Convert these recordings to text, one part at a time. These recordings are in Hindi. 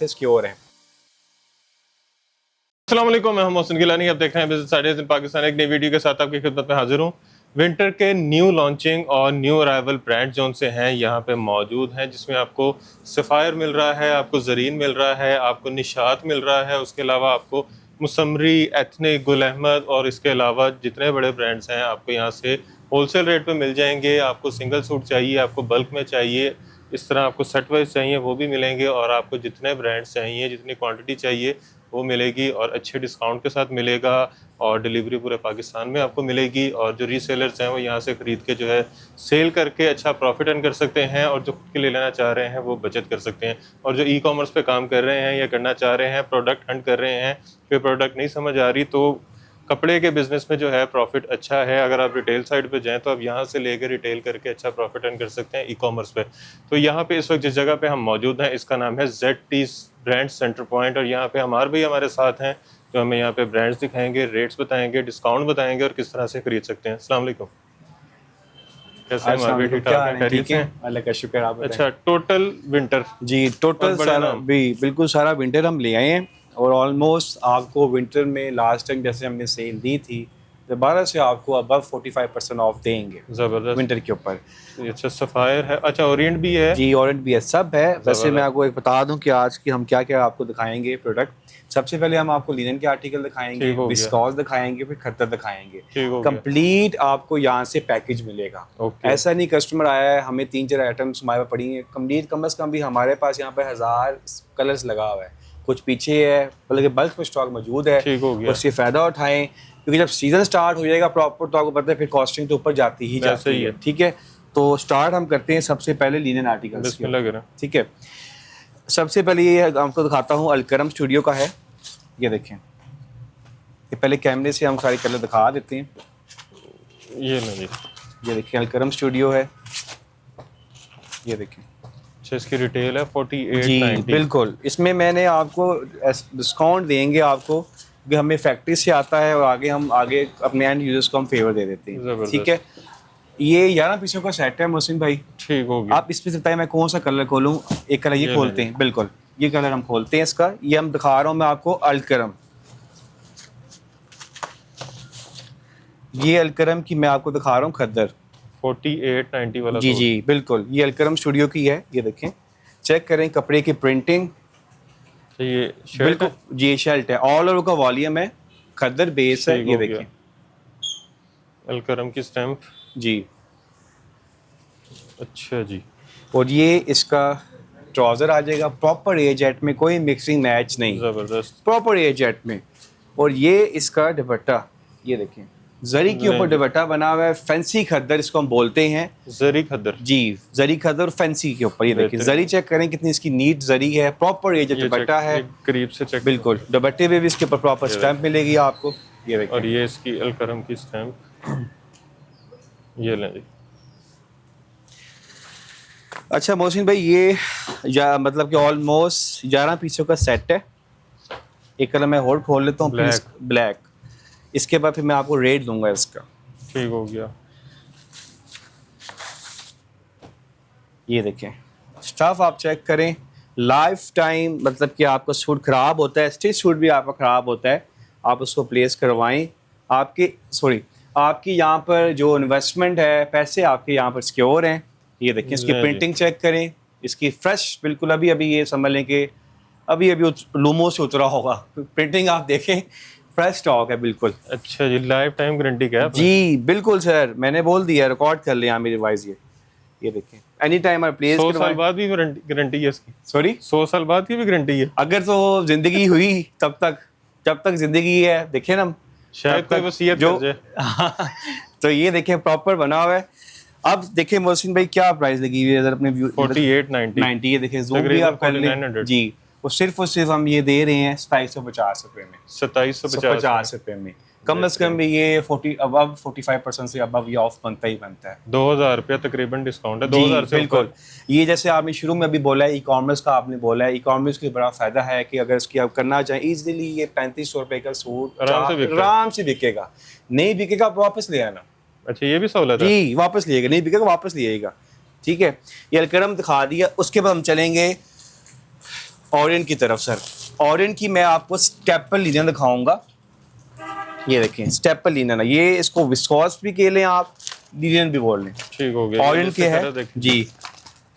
सिक्योर हैं। अस्सलाम वालेकुम, मैं मोहसिन गिलानी। आप देख रहे हैं बिज़नेस आइडियाज़ इन पाकिस्तान। एक नई वीडियो के साथ आपकी खिदमत में हाजिर हूँ। विंटर के न्यू लॉन्चिंग और न्यू अराइवल ब्रांड जोन से हैं यहाँ पे मौजूद हैं, जिसमें आपको सफ़ायर मिल रहा है, आपको ज़रीन मिल रहा है, आपको निशात मिल रहा है, उसके अलावा आपको मुसम्मरी, एथनिक, गुल अहमद और इसके अलावा जितने बड़े ब्रांड्स हैं आपको यहाँ से होलसेल रेट पे मिल जाएंगे। आपको सिंगल सूट चाहिए, आपको बल्क में चाहिए, इस तरह आपको सेट वाइज चाहिए वो भी मिलेंगे, और आपको जितने ब्रांड्स चाहिए, जितनी क्वांटिटी चाहिए वो मिलेगी, और अच्छे डिस्काउंट के साथ मिलेगा, और डिलीवरी पूरे पाकिस्तान में आपको मिलेगी। और जो रीसेलर्स हैं वो यहाँ से ख़रीद के जो है सेल करके अच्छा प्रॉफिट अर्न कर सकते हैं, और जो खुद के लिए लेना चाह रहे हैं वो बचत कर सकते हैं। और जो ई कॉमर्स पे काम कर रहे हैं या करना चाह रहे हैं, प्रोडक्ट हंट कर रहे हैं, कोई प्रोडक्ट नहीं समझ आ रही, तो कपड़े के बिज़नेस में जो है प्रॉफिट अच्छा है। अगर आप रिटेल साइड पे जाएं तो आप यहाँ से लेकर रिटेल करके अच्छा प्रॉफिट अर्न कर सकते हैं ई कॉमर्स पे। तो यहाँ पे इस वक्त जिस जगह पे हम मौजूद हैं इसका नाम है ZT ब्रांड सेंटर पॉइंट, और यहाँ पे हमारे भी हमारे साथ हैं जो हमें यहाँ पे ब्रांड्स दिखाएंगे, रेट्स बताएंगे, डिस्काउंट बताएंगे और किस तरह से खरीद सकते हैं। अस्सलाम वालेकुम, कैसे हैं? ठीक है, अल्लाह का शुक्र। आप बताएं। अच्छा, टोटल विंटर जी, टोटल सारा भी बिल्कुल सारा विंटर हम ले आए हैं, और ऑलमोस्ट आपको विंटर में लास्ट टाइम जैसे हमने सेल दी थी दोबारा से आपको अबव 45% ऑफ देंगे ज़बरदस्त विंटर के ऊपर। अच्छा, सफ़ायर है, अच्छा ओरिएंट भी है। जी, ऑरेंज भी है, सब है। वैसे मैं आपको एक बता दूं कि आज की हम क्या क्या आपको दिखाएंगे प्रोडक्ट। सबसे पहले हम आपको लिनन के आर्टिकल दिखाएंगे, विस्कॉस दिखाएंगे, फिर खद्दर दिखाएंगे। कंप्लीट आपको यहाँ से पैकेज मिलेगा। ऐसा नहीं कस्टमर आया है हमें 3-4 आइटम्स हमारे पास पड़ी हैं, कंप्लीट कम से कम भी हमारे पास यहाँ पे 1000 कलर्स लगा हुआ है, कुछ पीछे है, बल्कि बल्क में स्टॉक मौजूद है। उससे फ़ायदा उठाएं, क्योंकि जब सीजन स्टार्ट हो जाएगा प्रॉपर तो आपको पता है फिर कॉस्टिंग तो ऊपर जाती ही जाती है। ठीक है, तो स्टार्ट हम करते हैं सबसे पहले लिनन आर्टिकल्स से। ठीक है, सबसे पहले ये आपको दिखाता हूँ अलकरम स्टूडियो का है। ये देखें, ये पहले कैमरे से हम सारे कलर दिखा देते हैं। ये नहीं, ये देखिए अलकरम स्टूडियो है, ये देखें। अच्छा, इसकी रिटेल है 48.90। जी बिल्कुल, इसमें मैंने आपको डिस्काउंट देंगे आपको, कि हमें फैक्ट्री से आता है और हम आगे अपने एंड यूजर्स को हम फेवर दे देते हैं। ठीक है, ये 11 पीसों का सेट है मोहसिन भाई। ठीक हो गया। आप इस पे सकता है मैं कौन सा कलर खोलूं। एक कलर ये खोलते हैं, बिल्कुल ये कलर हम खोलते हैं इसका। ये हम दिखा रहा हूँ मैं आपको अलकरम, ये अलकरम की मैं आपको दिखा रहा हूँ खद्दर 48.90 वाला। जी जी बिल्कुल, ये अलकरम स्टूडियो की है। ये देखें, चेक करें कपड़े की प्रिंटिंग। ये शर्ट है? जी शर्ट है, ऑल ओवर का वॉल्यूम है, खद्दर बेस है। ये देखें अलकरम की स्टैम्प जी। अच्छा जी, और ये इसका ट्राउजर आ जाएगा प्रॉपर ए जेट में, कोई मिक्सिंग मैच नहीं, जबरदस्त प्रॉपर ए जेट में। और ये इसका दुपट्टा, ये देखें जरी के ऊपर दुपट्टा बना हुआ है, फैंसी खद्दर इसको हम बोलते हैं। जरी खद्दर, जी जरी खद्दर फैंसी के ऊपर। ये देखिए जरी चेक करें कितनी इसकी नीट जरी है, प्रॉपर ये जो दुपट्टा है करीब से चेक। बिल्कुल, दुपट्टे पे भी इसके ऊपर प्रॉपर स्टैंप मिलेगी आपको। ये देखिए, और ये इसकी अलकरम की स्टैम्प, ये लें जी। अच्छा मोहसिन भाई, ये मतलब कि ऑलमोस्ट 11 पीसों का सेट है। एक कलर मैं और खोल लेता हूँ, ब्लैक। इसके बाद फिर मैं आपको रेट दूंगा इसका। ठीक हो गया। ये देखें स्टफ आप चेक करें, लाइफ टाइम मतलब कि आपका सूट ख़राब होता है, स्टिच सूट भी आपका ख़राब होता है, आप उसको प्लेस करवाएं। आपकी यहाँ पर जो इन्वेस्टमेंट है, पैसे आपके यहाँ पर सिक्योर हैं। ये देखें, इसकी प्रिंटिंग चेक करें, इसकी फ्रेश बिल्कुल अभी ये समझ लें कि अभी लूमो से उतरा होगा। प्रिंटिंग आप देखें, फ्रेश स्टॉक है बिल्कुल। अच्छा जी, लाइफ टाइम गारंटी क्या है? जी बिल्कुल सर, मैंने बोल दिया, रिकॉर्ड कर लिया मेरी वाइज। ये देखें, एनी टाइम आप प्लेस 100 साल बाद भी गारंटी है इसकी। सॉरी, 100 साल बाद की भी गारंटी है? अगर तो जिंदगी हुई तब तक, जब तक जिंदगी है, देखें ना शायद कोई वसीयत कर जाए। तो ये देखें प्रॉपर बना हुआ है। अब देखें मोहसिन भाई क्या प्राइस लगी हुई है इधर अपने व्यू 48.90। ये देखें, जूम भी आप कर लें जी। और सिर्फ हम ये दे रहे हैं 2750 रुपए में, 2750 रुपए में। कम से कम भी ये 45% से अबव ये ऑफ बनता ही बनता है। 2000 रुपया तकरीबन डिस्काउंट है, 2000 से बिल्कुल। ये जैसे आपने शुरू में अभी बोला है ई कॉमर्स का, आपने बोला है ई कॉमर्स का बड़ा फायदा है कि अगर इसकी आप करना चाहें इजीली, ये 3500 रुपए का सूट आराम से बिकेगा। नहीं बिकेगा आप वापस ले आना। अच्छा, ये भी सहूलत है जी, वापस लिएगा, नहीं बिकेगा वापस लिएगा। ठीक है, ये अलकरम दिखा दिया। उसके बाद हम चलेंगे ऑरेंज की तरफ सर, ऑरेंज की मैं आपको स्टेपल लिनन दिखाऊंगा। ये देखें स्टेपल लिनन है, ये इसको विस्कॉस भी कह लें आप, लिनन भी बोल लें। ठीक हो गया। ऑरेंज के है जी,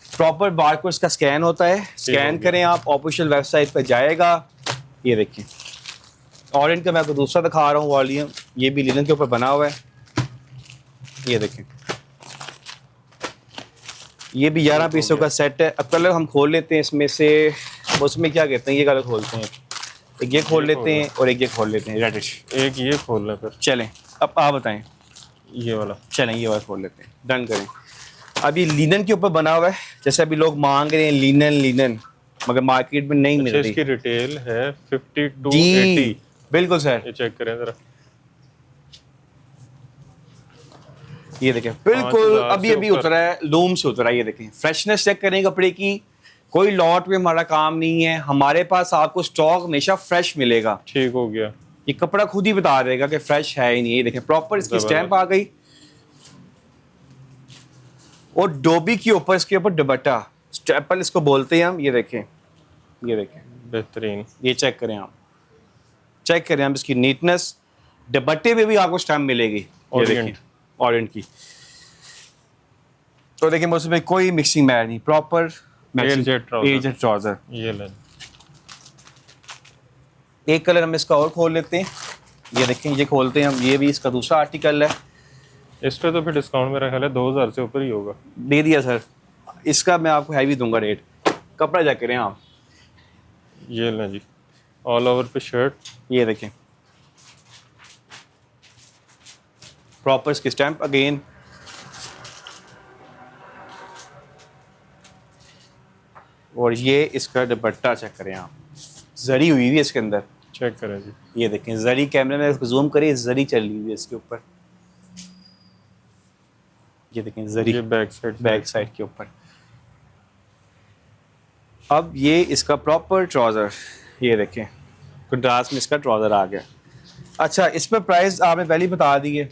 प्रॉपर बारकोड इसका स्कैन होता है, स्कैन करें आप, ऑफिशियल वेबसाइट पे जाएगा। ये देखें ऑरेंज का मैं आपको दूसरा दिखा रहा हूँ वॉल्यूम, ये भी लिनन के ऊपर बना हुआ है। ये देखें ये भी 11 पीसों का सेट है। अब कलर हम खोल लेते हैं इसमें से, उसमें क्या कहते हैं, ये कलर खोलते हैं, एक ये खोल लेते हैं और एक ये खोल लेते हैं रेडिश। एक ये खोल लें फिर। चलें अब आप बताएं, ये वाला चलें ये वाला खोल लेते हैं, डन करें। अब ये लिनन के ऊपर बना हुआ है, जैसे अभी लोग मांग रहे हैं लिनन लिनन, मगर मार्केट में नहीं मिल रही। इसकी रिटेल है 50 to जी 80। बिल्कुल सर, ये चेक करें जरा, ये देखें बिल्कुल अभी अभी उतरा है, लूम से उतरा है। ये देखें फ्रेशनेस चेक करें कपड़े की, कोई लॉट में हमारा काम नहीं है, हमारे पास आपको स्टॉक हमेशा फ्रेश मिलेगा। ठीक हो गया। ये कपड़ा खुद ही बता देगा कि फ्रेश है ही नहीं। ये देखें प्रॉपर इसकी स्टैंप आ गई, और डोबी के ऊपर इसके ऊपर दुपट्टा, स्टेपल इसको बोलते हैं हम। ये देखें ये देखें बेहतरीन, ये चेक करें आप, चेक करें आप इसकी नीटनेस, दुपट्टे में भी आपको स्टैम्प मिलेगी। ये देखें ऑरेंज की, तो देखिए उसमें कोई मिक्सिंग मैच नहीं, प्रॉपर एयरजेट ट्राउजर। ये ले, एक कलर हम इसका और खोल लेते हैं। ये देखें ये खोलते हैं हम, ये भी इसका दूसरा आर्टिकल है। इस पे तो फिर डिस्काउंट मेरा ख्याल है 2000 से ऊपर ही होगा। दे दिया सर, इसका मैं आपको हैवी दूंगा रेट, कपड़ा चेक करें आप। ये लें जी, ऑल ओवर पे शर्ट। ये देखें प्रॉपर इसकी स्टैंप अगेन, और ये इसका दुपट्टा चेक करें आप, जरी हुई हुई है इसके अंदर, चेक करें जी। ये देखें जरी, कैमरे में इसको जूम करिए, जरी चली हुई है इसके ऊपर। ये देखें जरी, ये बैक साइड के ऊपर। अब ये इसका प्रॉपर ट्राउजर, ये देखें कंट्रास्ट में इसका ट्राउजर आ गया। अच्छा इस पर प्राइस आपने पहले ही बता दी है,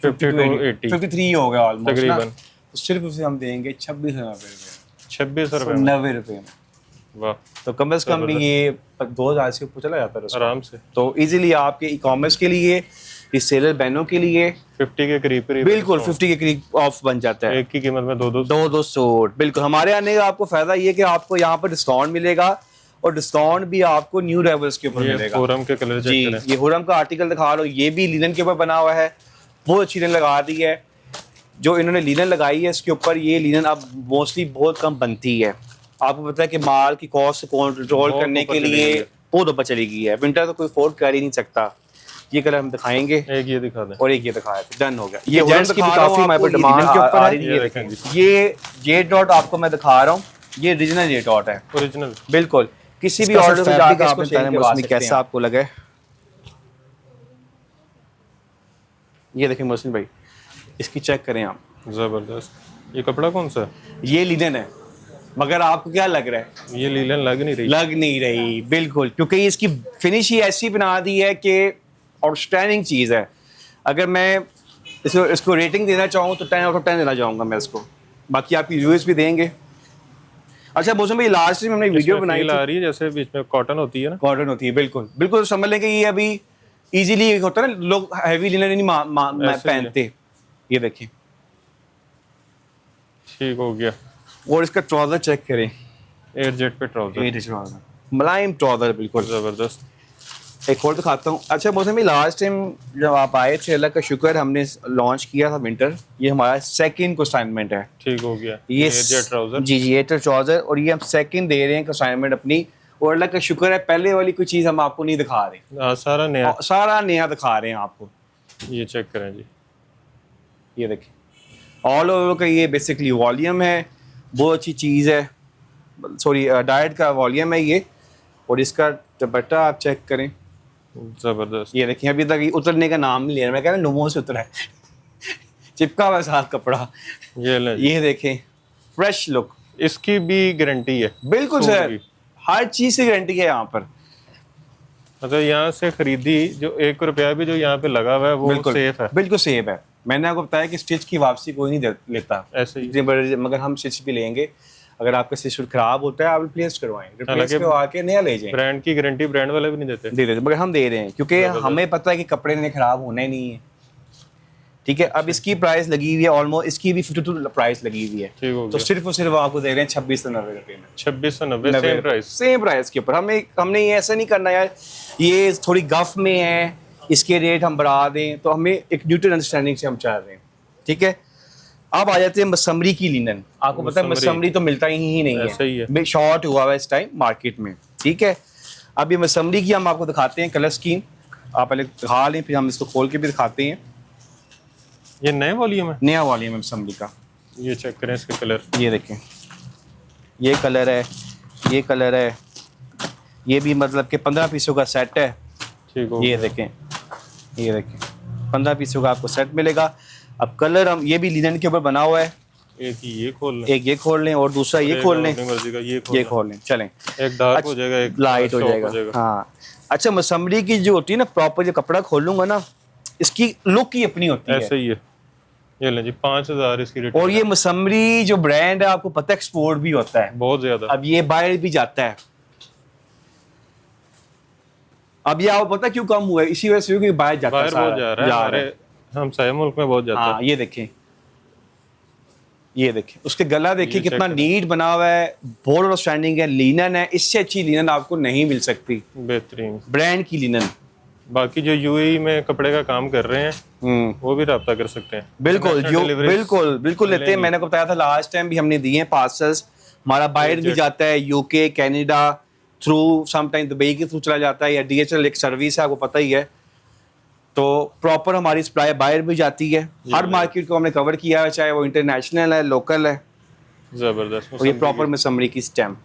50 to 80 53 हो गया ऑलमोस्ट तकरीबन। तो सिर्फ उसे हम देंगे 2690 रुपए में। 90 रुपए में। वाह, तो कम से कम भी ये 2000 से ऊपर चला जाता है आराम से। तो इजीली आपके ई कॉमर्स के लिए, इस सेलर बहनों के लिए 50 के करीब बिल्कुल 50 के करीब ऑफ बन जाता है। एक की कीमत में दो सूट। बिल्कुल हमारे आने का आपको फायदा ये कि आपको यहाँ पर डिस्काउंट मिलेगा, और डिस्काउंट भी आपको न्यू लेवल्स के ऊपर मिलेगा। हुरम के कलर जी, ये हुरम का आर्टिकल दिखा रहा हूँ, ये भी लिनन के ऊपर बना हुआ है, बहुत अच्छी लिनन लगा दी है। जो इन्होंने लिनन लगाई है इसके ऊपर, ये लिनन अब मोस्टली बहुत कम बनती है। आपको पता है कि माल की कॉस्ट को कंट्रोल करने के लिए बहुत ऊपर चली गई है, विंटर तो कोई अफोर्ड कर ही नहीं सकता। ये कलर हम दिखाएंगे, एक ये दिखा दें और एक ये दिखाया, डन हो गया। ये जेंट्स की भी काफी हमारे पास डिमांड के ऊपर है। ये जे डॉट आपको मैं दिखा रहा हूँ, ये ओरिजिनल जे डॉट है, ओरिजिनल बिल्कुल। किसी भी ऑर्डर में जाके इसको सेल करवा सकते हैं। कैसा आपको लगे ये देखें मोहसिन भाई, इसकी चेक करें आप, जबरदस्त। ये कपड़ा कौन सा है? ये लिनन है, मगर आपको क्या लग रहा है? ये लीलन लग नहीं रही बिल्कुल, क्योंकि इसकी फिनिश ही ऐसी बना दी है कि आउटस्टैंडिंग चीज़ है। अगर मैं इसको रेटिंग देना चाहूँ तो 10 आउट ऑफ 10 देना चाहूँगा मैं इसको, बाकी आपकी रिव्यूज भी देंगे। अच्छा मौसम भाई, लास्ट टाइम हमने वीडियो बनाई आ रही है जैसे बीच में कॉटन होती है ना, कॉटन होती है, बिल्कुल बिल्कुल समझ लें कि ये अभी इजीली होता है ना, लोग हैवी लिनन नहीं पहनते। ये देखिए ठीक हो गया। और इसका ट्राउजर चेक करें, एयरजेट पे ट्राउजर, मुलायम ट्राउजर, बिल्कुल जबरदस्त। एक और दिखाता हूँ। अच्छा मौसम भाई, लास्ट टाइम जब आप आए थे, अल्लाह का शुक्र, हमने लॉन्च किया था विंटर, ये हमारा सेकंड कंसाइनमेंट है। ठीक हो गया। ये एयरजेट ट्राउजर, जी एयरजेट ट्राउजर, और ये हम सेकंड दे रहे हैं कंसाइनमेंट अपनी, और अल्लाह का शुक्र है पहले वाली कोई चीज़ हम आपको नहीं दिखा रहे, सारा नया दिखा रहे हैं आपको। ये चेक करें जी, ये देखिए ऑल ओवर का ये बेसिकली वॉल्यूम है, बहुत अच्छी चीज़ है, सॉरी डायट का वॉल्यूम है ये, और इसका दुपट्टा आप चेक करें, जबरदस्त। ये देखिए अभी तक ये उतरने का नाम नहीं ले रहा, मैं कह रहा हूँ नुमो से उतरा है चिपका हुआ साथ कपड़ा। ये देखें फ्रेश लुक, इसकी भी गारंटी है। बिल्कुल सर, हर चीज़ की गारंटी है यहाँ पर। मतलब यहाँ से खरीदी जो 1 रुपया भी जो यहाँ पे लगा हुआ है वो सेफ है, बिल्कुल सेफ है। मैंने आपको बताया कि स्टिच की वापसी कोई नहीं लेता ऐसे ही, मगर हम स्टिच भी लेंगे। अगर आपका सिस्टम खराब होता है आप रिप्लेस करवाएं, रिप्लेस करवा के नया ले जाएं। ब्रांड की गारंटी ब्रांड वाले भी नहीं देते? दे देते, मगर हम दे रहे हैं क्योंकि हमें पता है कि कपड़े ने खराब होना ही नहीं है। ठीक है, अब इसकी प्राइस लगी हुई है ऑलमोस्ट, इसकी भी 52 प्राइस लगी हुई है, तो सिर्फ और सिर्फ आपको दे रहे हैं 2690 रुपए में। 2690 सेम प्राइस, सेम प्राइस के ऊपर। हमने ये ऐसा नहीं करना यार ये थोड़ी गफ में है इसके रेट हम बढ़ा दें, तो हमें एक न्यूट्रल अंडरस्टैंडिंग से हम चाह रहे हैं। ठीक है, अब आ जाते हैं मसमरी की लिनन। आपको पता है मसमरी तो मिलता ही नहीं है, शॉर्ट हुआ है इस टाइम मार्केट में। ठीक है, अब ये मसमरी की हम आपको दिखाते हैं कलर स्कीम, आप पहले दिखा लें फिर हम इसको खोल के भी दिखाते हैं। ये नए वॉल्यूम है, नया वॉल्यूम है मसमरी का। ये चेक करें इसके कलर, ये देखें, ये कलर है, ये कलर है, ये भी मतलब कि 15 पीसों का सेट है। ठीक हो, ये देखें, ये देखें 15 पीसों का आपको सेट मिलेगा। अब कलर हम ये भी लिनन के ऊपर बना हुआ है, एक ये खोल लें, एक ये खोल लें और दूसरा ये खोल लें, ये खोल लें, चलें। एक डार्क हो जाएगा, एक लाइट हो जाएगा। हाँ, अच्छा मसमरी की जो होती है ना प्रॉपर, जो कपड़ा खोलूंगा ना इसकी लुक ही अपनी होती है। ऐसे ही है। ये लें जी 5000 इसकी रेट। और ये मसमरी जो ब्रांड है आपको पता है एक्सपोर्ट भी होता है बहुत ज्यादा, अब ये बाहर भी जाता है। अब ये आपको पता क्यों कम हुआ है? इसी वजह से क्योंकि बाहर जाता है, बहुत जा रहा है, हमारे हम सारे मुल्क में बहुत जाता है। हाँ, ये देखें, ये देखें उसके गला देखिए कितना नीट बना हुआ है, बहुत आउटस्टैंडिंग है, लिनन है, इससे अच्छी लिनन आपको नहीं मिल सकती, बेहतरीन ब्रांड की लिनन। बाकी जो यूएई में कपड़े का काम कर रहे हैं वो भी राब्ता कर सकते हैं। बिल्कुल बिल्कुल लेते हैं। मैंने को बताया था लास्ट टाइम भी हमने दिए हैं पार्सल्स, हमारा बाहर भी जाता है, UK Canada through, sometime Dubai के थ्रू चला जाता है, या DHL एक सर्विस है आपको पता ही है, तो प्रॉपर हमारी सप्लाई बाहर भी जाती है। हर मार्केट को हमने कवर किया है, चाहे वो इंटरनेशनल है लोकल है। जबरदस्त, और ये प्रॉपर मसमरी की स्टैम्प।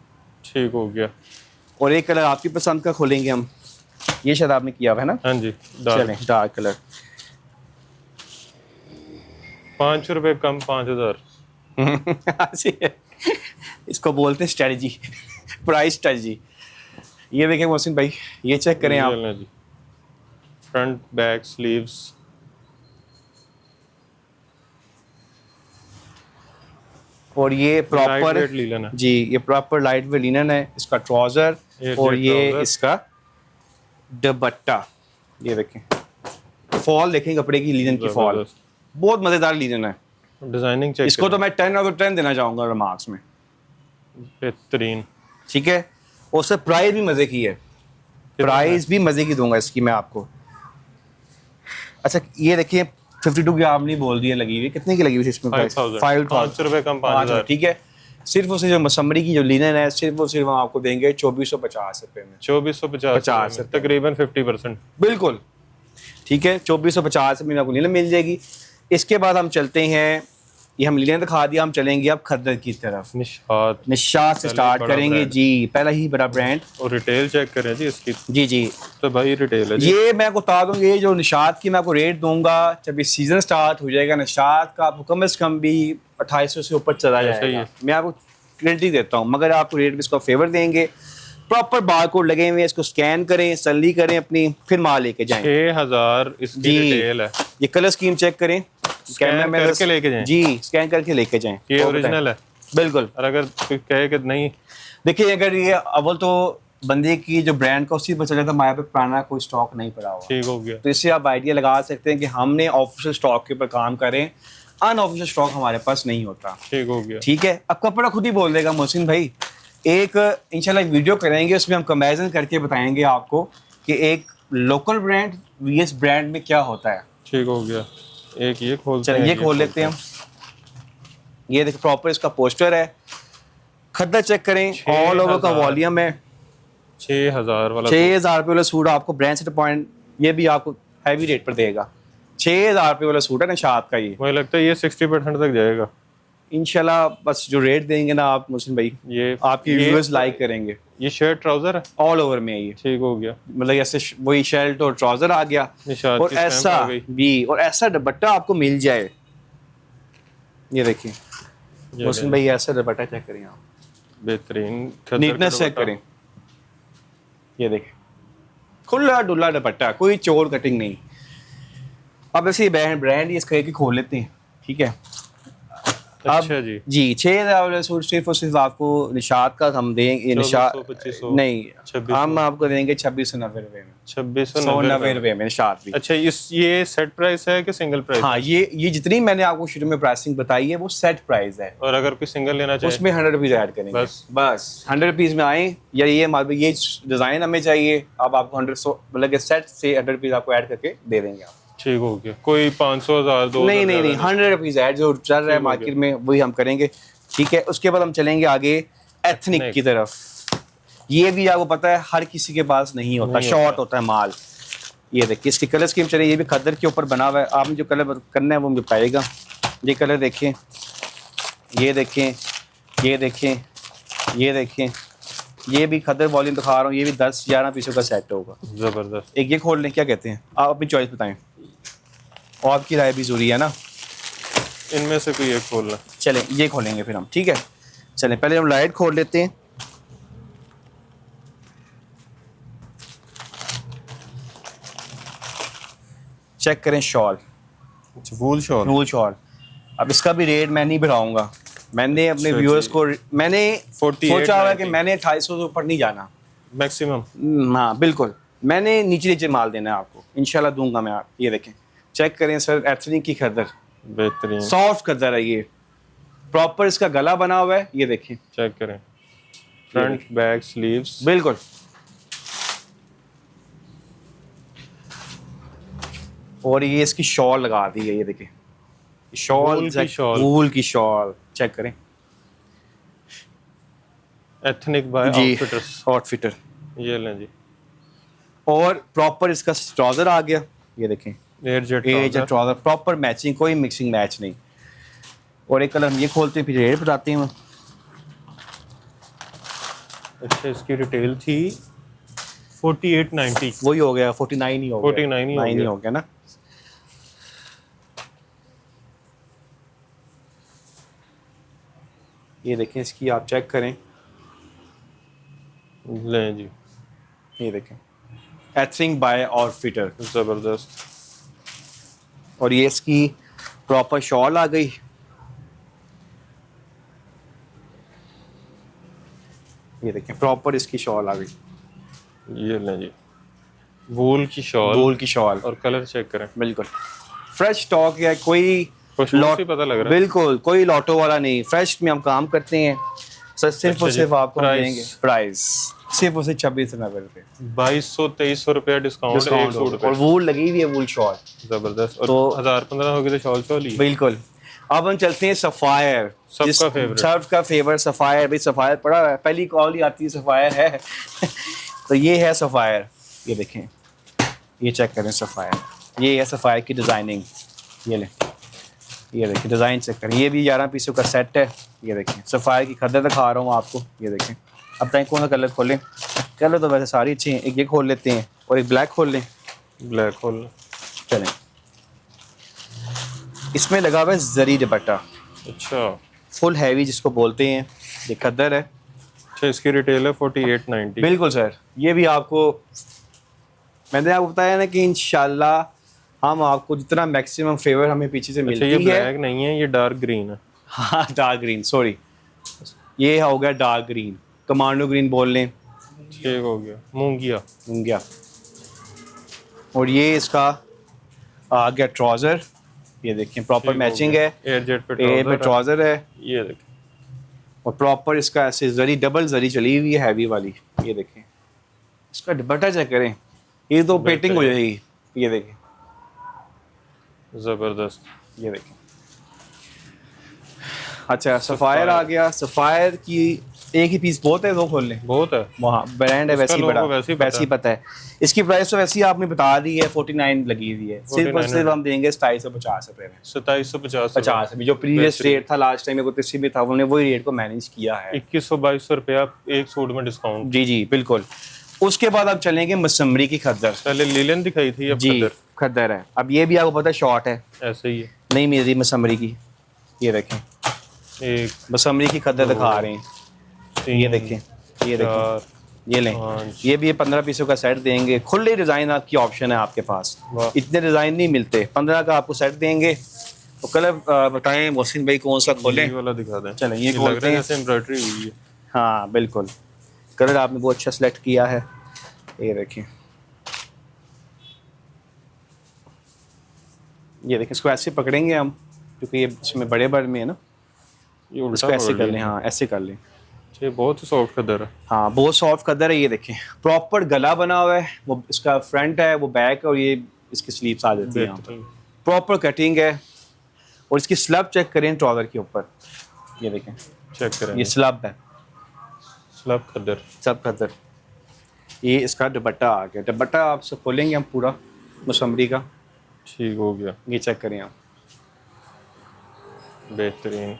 ठीक हो गया। और एक कलर आपकी पसंद का खोलेंगे हम, ये शायद आपने किया हुआ है ना? हाँ जी, चलें डार्क कलर। 5 रुपए कम 5000 इसको बोलते हैं स्ट्रेटजी, प्राइस स्ट्रेटजी। ये देखें मोहसिन भाई, ये चेक करें आप, जी फ्रंट बैक स्लीव्स, और ये प्रॉपर जी ये प्रॉपर लाइट वेट लिनन है। इसका ट्राउजर और ये इसका दुपट्टा, ये देखें फॉल देखें कपड़े की, लिनन की फॉल बहुत मजेदार लिनन है। डिजाइनिंग चेक, इसको तो मैं 10 आउट ऑफ 10 देना चाहूंगा रिमार्क्स में, बेहतरीन। ठीक है, और सर प्राइस भी मजे की है, प्राइस भी मजे की दूंगा इसकी मैं आपको। अच्छा ये देखिए 52 की आपने बोल दिया लगी हुई, कितने की लगी हुई इसमें प्राइस? 500 रुपए कम 5000। ठीक है, सिर्फ उसे जो मसमरी की जो लिनन है सिर्फ और सिर्फ हम आपको देंगे 2450 रुपए में। 2450 तकरीबन 50%। बिल्कुल ठीक है, 2450 में आपको लिनन मिल जाएगी। इसके बाद हम चलते हैं, ये हम लिनन दिखा दिया, हम चलेंगे अब खद्दर की तरफ। निशात से स्टार्ट करेंगे जी, पहला ही बड़ा ब्रांड। और रिटेल चेक करें जी इसकी, जी तो भाई रिटेल है जी। ये मैं आपको बता दूं, ये जो निशात की मैं आपको रेट दूंगा जब ये सीजन स्टार्ट हो जाएगा, निशात का आपको कम से कम भी 2800 से ऊपर चला जाएगा, मैं आपको गारंटी देता हूँ। मगर आपको रेट में इसको फेवर देंगे, प्रॉपर बारकोड लगे हुए हैं, इसको स्कैन करें, तसल्ली करें अपनी, फिर माल लेके जाएं। 6000 इसकी रिटेल है। ये कलर स्कीम चेक करें, स्कैन करके लेके जाएं जी, स्कैन करके लेके जाएं। ये ओरिजिनल है बिल्कुल। और अगर कोई कहे कि नहीं, देखिए अगर ये अव्वल तो बंदे की जो ब्रांड का उसी पर चल जाता है, हमारे पे पुराना कोई स्टॉक नहीं पड़ा हुआ, ठीक हो गया। तो इससे आप आइडिया लगा सकते हैं कि हमने ऑफिशियल स्टॉक के ऊपर काम करें, अनऑफिशियल स्टॉक हमारे पास नहीं होता। ठीक हो गया, ठीक है। अब कपड़ा खुद ही बोल देगा मोहसिन भाई, एक इंशाल्लाह वीडियो करेंगे उसमें हम कंपैरिजन करके बताएंगे आपको कि एक लोकल ब्रांड वीएस ब्रांड में क्या होता है। ठीक हो गया। एक ये खोलते हैं, ये खोल लेते हैं हम। ये देखो प्रॉपर इसका पोस्टर है, खद्दर चेक करें, ऑल ओवर का वॉल्यूम है। 6000 वाला 6000 रुपये वाला सूट आपको ब्रांड सेट पॉइंट ये भी आपको हैवी रेट पर देगा। 6000 रुपये वाला सूट है निशात का, ये मुझे लगता है ये 60% तक जाएगा इंशाल्लाह। बस जो रेट देंगे ना आप मुस्लिम भाई, ये आपकी व्यूअर्स लाइक करेंगे। ये शर्ट ट्राउजर है, ऑल ओवर में है ये। ठीक हो गया, मतलब ऐसे वही शर्ट और ट्राउजर आ गया, और ऐसा भी, और ऐसा दुपट्टा आपको मिल जाए। ये देखिए मुस्लिम भाई, ऐसा दुपट्टा चेक करें आप, बेहतरीन नीटनेस चेक करें। ये देखिए खुला डुल्ला दुपट्टा, कोई चोर कटिंग नहीं। अब ऐसे ब्रांड ये इसका एक ही खोल लेते हैं, ठीक है। अच्छा जी 6,000 सूट सिर्फ और सिर्फ आपको निशात का हम देंगे, निशात 2500 नहीं 2600 हम आपको देंगे 2690 रुपए में, 2690 रुपए में निशात भी। अच्छा ये सेट प्राइस है कि सिंगल प्राइस हाँ, है? ये जितनी मैंने आपको शुरू में प्राइसिंग बताई है वो सेट प्राइस है, और अगर कोई सिंगल लेना चाहे उसमें 100 रुपीज ऐड करेंगे बस 100 रुपीज में आए, या ये ये डिजाइन हमें चाहिए, अब आपको 100 मतलब सेट से 100 रुपीज आपको ऐड करके दे देंगे आप। ठीक हो गया, कोई 500 1000 2 नहीं 100 रुपीज ऐड जो चल रहा है मार्केट में वही हम करेंगे, ठीक है। उसके बाद हम चलेंगे आगे एथनिक की तरफ। ये भी आपको पता है हर किसी के पास नहीं होता, शॉर्ट होता है माल। ये देखिए इसकी कलर स्कीम चले, ये भी खद्दर के ऊपर बना हुआ है, आपने जो कलर करना है वो मुझे पाएगा। ये कलर देखें, ये देखें, ये देखें, ये देखें, ये भी खद्दर वॉल्यूम दिखा रहा हूँ, ये भी 10-11 पीसों का सेट होगा, जबरदस्त। एक ये खोल लें, क्या कहते हैं आप, अपनी चॉइस बताएं, और आपकी राय भी जरूरी है ना, इनमें से कोई एक खोलना। चलें ये खोलेंगे फिर हम, ठीक है। चलें पहले हम लाइट खोल लेते हैं। चेक करें शॉल, वूल शॉल, वूल शॉल। अब इसका भी रेट मैं नहीं बढ़ाऊंगा, मैंने अपने व्यूअर्स को मैंने सोचा हुआ है कि मैंने 250 से ऊपर नहीं जाना मैक्सिमम। हाँ बिल्कुल, मैंने नीचे नीचे माल देना है आपको, इंशाल्लाह दूंगा मैं। आप ये देखें, चेक करें सर, एथनिक की खद्दर, बेहतरीन सॉफ्ट खद्दर है ये, प्रॉपर इसका गला बना हुआ है, ये देखें, चेक करें, फ्रंट बैक स्लीव्स बिल्कुल। और ये इसकी शॉल लगा दी है, ये देखें शॉल, वूल की शॉल, चेक करें, एथनिक बाय आउटफिटर, ये लें जी। और प्रॉपर इसका ट्राउजर आ गया, ये देखें एयर ट्राउजर, प्रॉपर मैचिंग, कोई मिक्सिंग मैच नहीं। और एक कलर हम ये खोलते हैं, फिर रेट बताते हैं। अच्छा, इसकी रिटेल थी 4890, वही हो गया 49 ही हो गया, 49 ही हो गया ना। ये देखें इसकी, आप चेक करें, लें जी, ये देखें एथनिक बाय आउटफिटर, जबरदस्त। और ये इसकी प्रॉपर शॉल आ गई, ये देखें प्रॉपर इसकी शॉल आ गई, ये लें जी, वूल की शॉल, वूल की शॉल। और कलर चेक करें, बिल्कुल फ्रेश स्टॉक है, कोई लॉट पता लग रहा है, बिल्कुल कोई लॉटो वाला नहीं, फ्रेश में हम काम करते हैं सर। सिर्फ और सिर्फ आपको देंगे प्राइस सिर्फ उसे 2690 रुपए, 2200-2300 रुपया डिस्काउंट एक सूट पे, और वूल लगी हुई है, वूल शॉल जबरदस्त। और तो 1000-1500 होगी तो शॉल शॉल ही, बिल्कुल। अब हम चलते हैं सफायर, सबका फेवरेट सफायर। भाई सफायर पड़ा है, पहली कॉल ही आती है सफायर है तो ये है सफायर, ये देखें, ये चेक करें सफायर, ये है सफायर की डिजाइनिंग, ये लें, ये देखें डिजाइन चेक करें, ये भी 11 पीसों का सेट है, ये देखें सफायर की खद्दर दिखा रहा हूँ आपको, ये देखें। अब तक कौन सा कलर खोलें, कलर तो वैसे सारी अच्छी हैं, एक ये खोल लेते हैं और एक ब्लैक खोल लें, ब्लैक खोल चलें। इसमें लगा हुआ है जरी दुपट्टा, अच्छा फुल हैवी जिसको बोलते हैं, ये खद्दर है। अच्छा, इसकी रिटेल है 4890, बिल्कुल सर। ये भी आपको मैंने आपको बताया ना कि इंशाल्लाह हम आपको जितना मैक्सिमम फेवर हमें पीछे से मिलती है। ये ब्लैक नहीं है, ये डार्क ग्रीन है। हाँ डार्क ग्रीन, सॉरी, ये हो गया डार्क ग्रीन, कमांडो ग्रीन बोल लें, ठीक हो गया, मूंगिया। और ये इसका आ गया ट्राउजर, ये देखें प्रॉपर मैचिंग है, एयर जेट पे ट्राउजर है, ये देखें, और प्रॉपर इसका ऐसे जरी, डबल जरी चली हुई है हैवी वाली, ये देखें। इसका दुपट्टा चेक करें, ये तो पेटिंग हो जाएगी, ये देखें जबरदस्त, ये देखें। अच्छा सफायर आ गया, सफायर की एक ही पीस बहुत है, दो खोल लें, बहुत है, वहाँ ब्रांड है वैसे ही बड़ा, वैसे ही पता है। इसकी प्राइस तो वैसे ही आपने बता दी है, 49 लगी हुई है, सिर्फ और सिर्फ हम देंगे 2750 रुपए में, 2750 जो प्रीवियस रेट था लास्ट टाइम में किसी भी था, हमने वही रेट को मैनेज किया है, 2100-2200 रुपया एक सूट में डिस्काउंट। जी बिल्कुल। उसके बाद अब चलेंगे मसमरी की खद्दर, पहले लीलन दिखाई थी, अब जी खद्दर है। अब ये भी आपको पता है शॉर्ट है, ऐसे ही है, नहीं मिल रही मसमरी की, ये देखें एक मसमरी की खद्दर दिखा रहे हैं, ये देखें, ये देखें, ये लें, ये भी 15 पीसों का सेट देंगे, खुले डिज़ाइन आपकी ऑप्शन है आपके पास, इतने डिज़ाइन नहीं मिलते, 15 का आपको सेट देंगे, तो कलर बताएं मोहसिन भाई कौन सा खोलें? ये वाला दिखा दें। चलें ये लग खोलते रहा है हैं। जैसे एम्ब्रॉयडरी हुई है। हाँ बिल्कुल, कलर आपने बहुत अच्छा सेलेक्ट किया है। ये देखिए, ये देखिए, इसको ऐसे पकड़ेंगे हम क्योंकि ये इसमें बड़े बड़े में है ना, ये उल्टा इसको ऐसे पकड़ कर लिया। लें। हाँ ऐसे कर लें। ये बहुत ही सॉफ्ट कदर है। हाँ बहुत सॉफ्ट कदर है। ये देखें, प्रॉपर गला बना हुआ है, वो इसका फ्रंट है, वो बैक है, और ये इसकी स्लीव्स आ जाती है यहाँ पर। प्रॉपर कटिंग है। और इसकी स्लब चेक करें ट्राउजर के ऊपर, ये देखें, चेक करें, ये स्लब है, स्लब कदर। सब कदर। ये इसका दुपट्टा आ गया। दुपट्टा आपसे खोलेंगे हम पूरा मसमरी का। ठीक हो गया, ये चेक करें आप, बेहतरीन।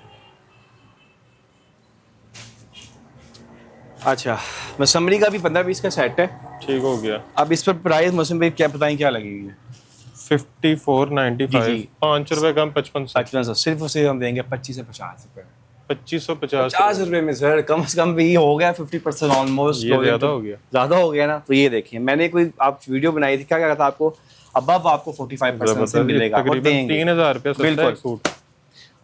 अच्छा मसमरी का भी 15-20 का सेट है। ठीक हो गया। अब इस पर प्राइस मौसम भाई क्या बताएं क्या लगेगी? 54.95, जी। 5 रुपए कम 55 55 सिर्फ उसे हम देंगे 25 से 50 रुपए। 2550 50 रुपए में सर, कम से कम भी हो गया 50% ऑलमोस्ट। ये ज्यादा हो गया। ज्यादा हो गया ना। तो ये देखिए, मैंने कोई आप वीडियो बनाई थी, क्या क्या था आपको, अब आपको 45% से मिलेगा और तकरीबन देंगे। 3000 रुपये सस्ता है बिल्कुल। सूट।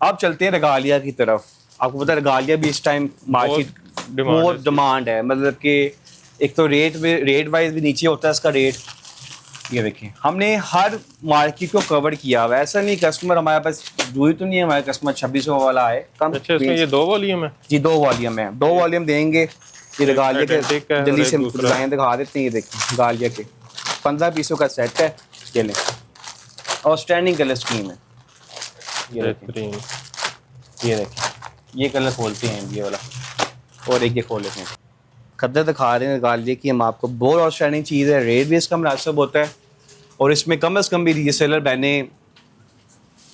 अब चलते हैं रेगालिया की तरफ। आपको पता है रेगालिया भी इस टाइम मार्केट बहुत डिमांड है, मतलब कि एक तो रेट वाइज भी नीचे होता है इसका रेट। ये देखिए, हमने हर मार्केट को कवर किया हुआ है। ऐसा नहीं कस्टमर हमारे पास दूरी तो नहीं है, हमारे कस्टमर 2600 वाला है कम। अच्छा, इसमें ये 2 वॉल्यूम है जी, 2 वॉल्यूम है, 2 वॉल्यूम देंगे। ये रेगालिया Identical के है जल्दी और से एक दूसरा। डिजाइन दिखा देते हैं। ये देखिए गालिया के 15 पीसों का सेट है। ये लें, और स्टैंडिंग कलर स्कीम है। ये देखिए, बेहतरीन। ये देखिए, ये कलर खोलते हैं ये वाला, और एक ये खोल लेते हैं। खद्दर दिखा रहे हैं गालिया की हम आपको, बहुत आउटस्टैंडिंग चीज़ है। रेट भी इसका मुनासिब होता है, और इसमें कम से कम भी रीसेलर बहने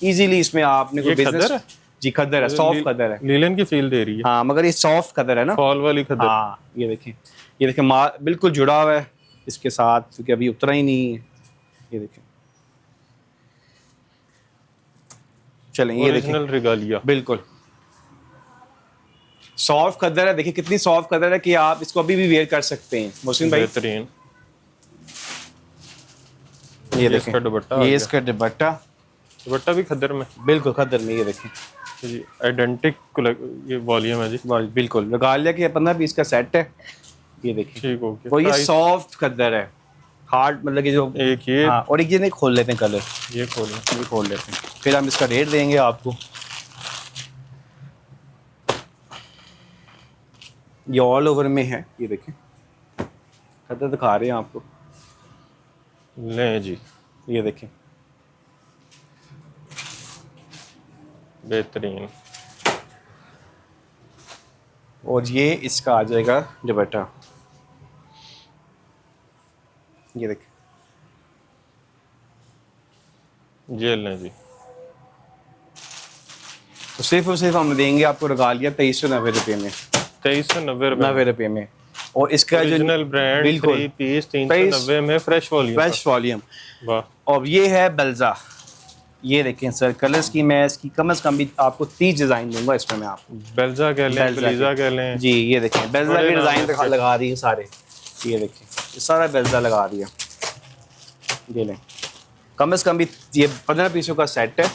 इजीली इसमें आपने कोई बिजनेस। खद्दर है? जी खद्दर है, सॉफ्ट खद्दर है। लीलन की फील दे रही है। हाँ मगर ये सॉफ्ट खद्दर है ना, फॉल वाली खद्दर। हाँ ये देखिए, ये देखिए माल बिल्कुल जुड़ा हुआ है इसके साथ, क्योंकि अभी उतरा ही नहीं है। ये देखिए, चलें ये देखिए, ओरिजिनल रेगालिया। बिल्कुल सॉफ्ट खद्दर है। देखिए कितनी सॉफ्ट खद्दर है कि आप इसको अभी भी वेयर कर सकते हैं मोहसिन भाई। बेहतरीन। ये इसका देखें, दुपट्टा आ ये गया। इसका दुपट्टा दुपट्टा भी खद्दर में। बिल्कुल खद्दर में। ये देखें जी, आइडेंटिक ये वॉल्यूम है जी। बिल्कुल रेगालिया के 15 पीस का सेट है। ये देखिए, ठीक हो गया। और ये प्राइस सॉफ्ट खद्दर है, हार्ड मतलब कि जो एक ये हाँ, और एक ये नहीं खोल लेते हैं कलर, ये खोलें। ये खोल लेते हैं, फिर हम इसका रेट देंगे आपको। ये ऑल ओवर में है। ये देखें, खद्दर दिखा रहे हैं आपको। लें जी, ये देखें, बेहतरीन। और ये इसका आ जाएगा दुपट्टा। ये देखें, ये लें जी। तो सिर्फ और सिर्फ हम देंगे आपको रेगालिया 2390 रुपये में। 2390 रुपये। 90 रुपये में। और इसका जो ओरिजिनल ब्रांड बिल्कुल 3 पीस 390 में फ्रेश वॉल्यूम। Fresh volume. वाह। और ये है बेल्जा। ये देखें सर, कलर स्कीम है इसकी, कम से कम भी आपको 30 डिजाइन दूंगा इसमें मैं आपको। बेल्जा कह लें, बेल्जा बेलीजा कह लें जी। ये देखें, बेल्जा बड़े की नाम डिजाइन इसके। लगा दी है सारे। ये देखें, ये सारा बेल्जा लगा दिया। ये लें, कम से कम भी ये 15 पीसों का सेट है।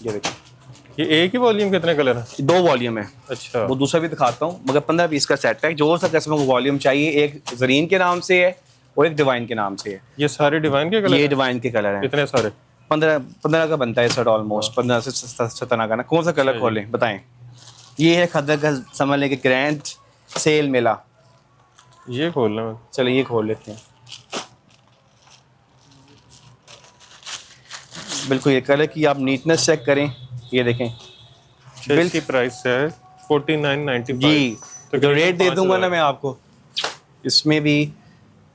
ये देखें, ये एक ही वॉल्यूम कितने कलर है? 2 वॉल्यूम है। अच्छा, वो दूसरा भी दिखाता हूँ, मगर 15 पीस का सेट है। जो सा कस्टमर को वॉल्यूम चाहिए, एक जरीन के नाम से है और एक डिवाइन के नाम से है। ये सारे डिवाइन के कलर ये हैं? डिवाइन के कलर हैं। कितने सारे? 15 का बनता है सर, ऑलमोस्ट 15 से 17 का ना। कौन सा कलर खोलें बताएं? ये है खद्दर का, समझ लें कि ग्रैंड सेल मेला। ये खोलना है। चलो ये खोल लेते हैं। बिल्कुल, ये कलर की आप नीटनेस चेक करें। ये देखें, बिल की प्राइस है 49.95 जी। तो जो रेट दे दूंगा ना 5,000 मैं आपको, इसमें भी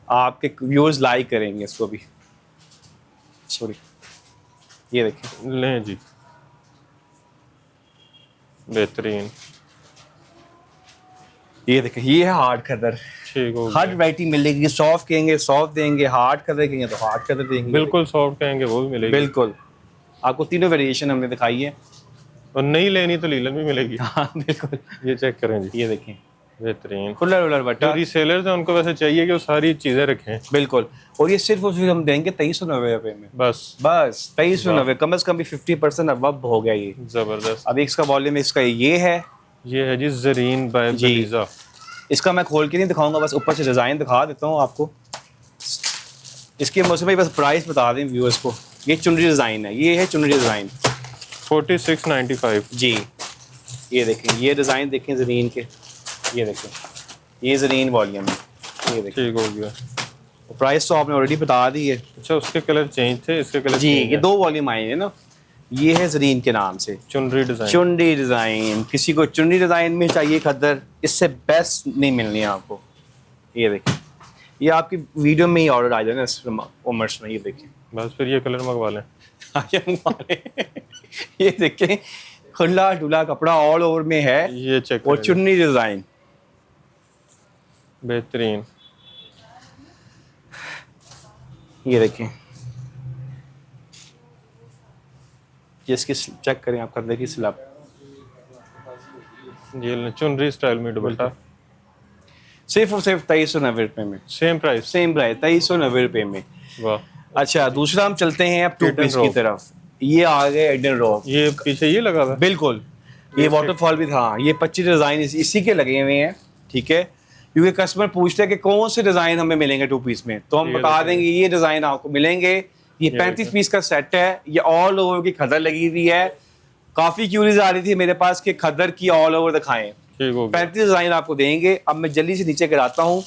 आपके व्यूअर्स लाइक करेंगे इसको भी। सॉरी, ये देखें, लें जी, बेहतरीन। ये देखें, ये है हार्ड खद्दर। ठीक हो हर गया। वैरायटी मिलेगी। सॉफ्ट कहेंगे सॉफ्ट देंगे, हार्ड खद्दर कहेंगे तो हार्ड खद्दर देंगे। बिल्कुल सॉफ्ट कहेंगे वो भी मिलेगी। बिल्कुल, आपको तीनों वेरिएशन हमने दिखाई है। और नहीं लेनी तो लीलन भी मिलेगी। हाँ बिल्कुल। ये चेक करें जी, ये देखें, बेहतरीन। खुला रुला दुपट्टा। जो रीसेलर्स हैं उनको वैसे चाहिए कि वो सारी चीजें रखें। बिल्कुल। और ये सिर्फ और सिर्फ हम देंगे 2390 में। बस 2390, कम से कम भी 50% अब हो गया ये। जबरदस्त। अब इसका वॉल्यूम इसका ये है जी जरीन बाय बिलीजा। इसका मैं खोल के नहीं दिखाऊंगा, बस ऊपर से डिज़ाइन दिखा देता हूँ आपको। इसके मौसम में बस प्राइस बता दें व्यूअर्स को। ये चुनरी डिज़ाइन है, ये है चुनरी डिज़ाइन 4695 जी। ये देखें, ये डिज़ाइन देखें ज़रीन के, ये देखें, ये ज़रीन वॉल्यूम है, ये देखें। ठीक हो गया। प्राइस तो आपने ऑलरेडी बता दी है। अच्छा, उसके कलर चेंज थे, इसके कलर जी, ये 2 वॉल्यूम आए हैं ना। ये है ज़रीन के नाम से चुनरी डिज़ाइन। चुनरी डिज़ाइन, किसी को चुनरी डिज़ाइन में चाहिए खद्दर, इससे बेस्ट नहीं मिलनी है आपको। ये देखिए, ये आपकी वीडियो में ही ऑर्डर आ जाएगा इस कॉमर्स में। ये देखिए, बस फिर ये कलर मंगवा लें। ये देखें, खुला डुला कपड़ा ऑल ओवर में है, ये चेक और चुन्नी डिज़ाइन बेहतरीन। ये देखें, ये इसकी चेक करें आप कंधे की स्लैब। ये चुनरी स्टाइल में दुपट्टा सिर्फ और सिर्फ 2390 में। सेम प्राइस 2390 में। वाह। अच्छा, दूसरा हम चलते हैं अब 2 पीस की तरफ। ये आ गए एडन रॉक। ये पीछे ये लगा था। बिल्कुल, ये वाटरफॉल भी था। ये 25 डिज़ाइन इसी के लगे हुए हैं, ठीक है। क्योंकि कस्टमर पूछते हैं कि कौन से डिज़ाइन हमें मिलेंगे 2 पीस में, तो हम बता देंगे ये डिज़ाइन आपको मिलेंगे। ये 35 पीस का सेट है, ये ऑल ओवर की खदर लगी हुई है। काफ़ी क्यूरीज आ रही थी मेरे पास कि खदर की ऑल ओवर दिखाएं। 35 डिज़ाइन आपको देंगे। अब मैं जल्दी से नीचे गिराता हूँ,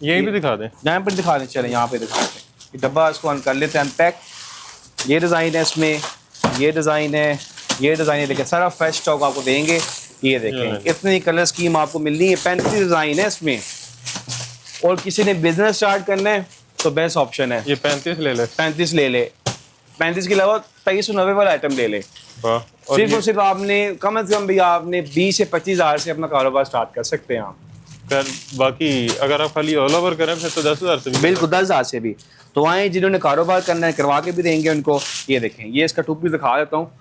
यहीं पे दिखा दें, यहाँ पर दिखा दें। चलें, यहाँ पे दिखा दें। ये डब्बा इसको अन कर लेते हैं, अनपैक। ये डिज़ाइन है इसमें, ये डिज़ाइन है, ये डिज़ाइन है। देखिए, सारा फ्रेश स्टॉक आपको देंगे। ये देखें, इतनी कलर स्कीम आपको मिलनी है। 35 डिज़ाइन है इसमें, और किसी ने बिजनेस स्टार्ट करना है तो बेस्ट ऑप्शन है। ये 35 ले ले, 35 ले ले। 35 के अलावा 2390 वाला आइटम ले ले। सिर्फ और सिर्फ आपने कम से कम भी आपने 20 से 25 हज़ार से अपना कारोबार स्टार्ट कर सकते हैं आप। बाकी अगर आप खाली ऑल ओवर करें फिर तो 10,000 से भी। बिल्कुल, 10,000 से भी। तो आए जिन्होंने कारोबार करना है, करवा के भी देंगे उनको। ये देखें, ये इसका 2 पीस दिखा देता हूँ।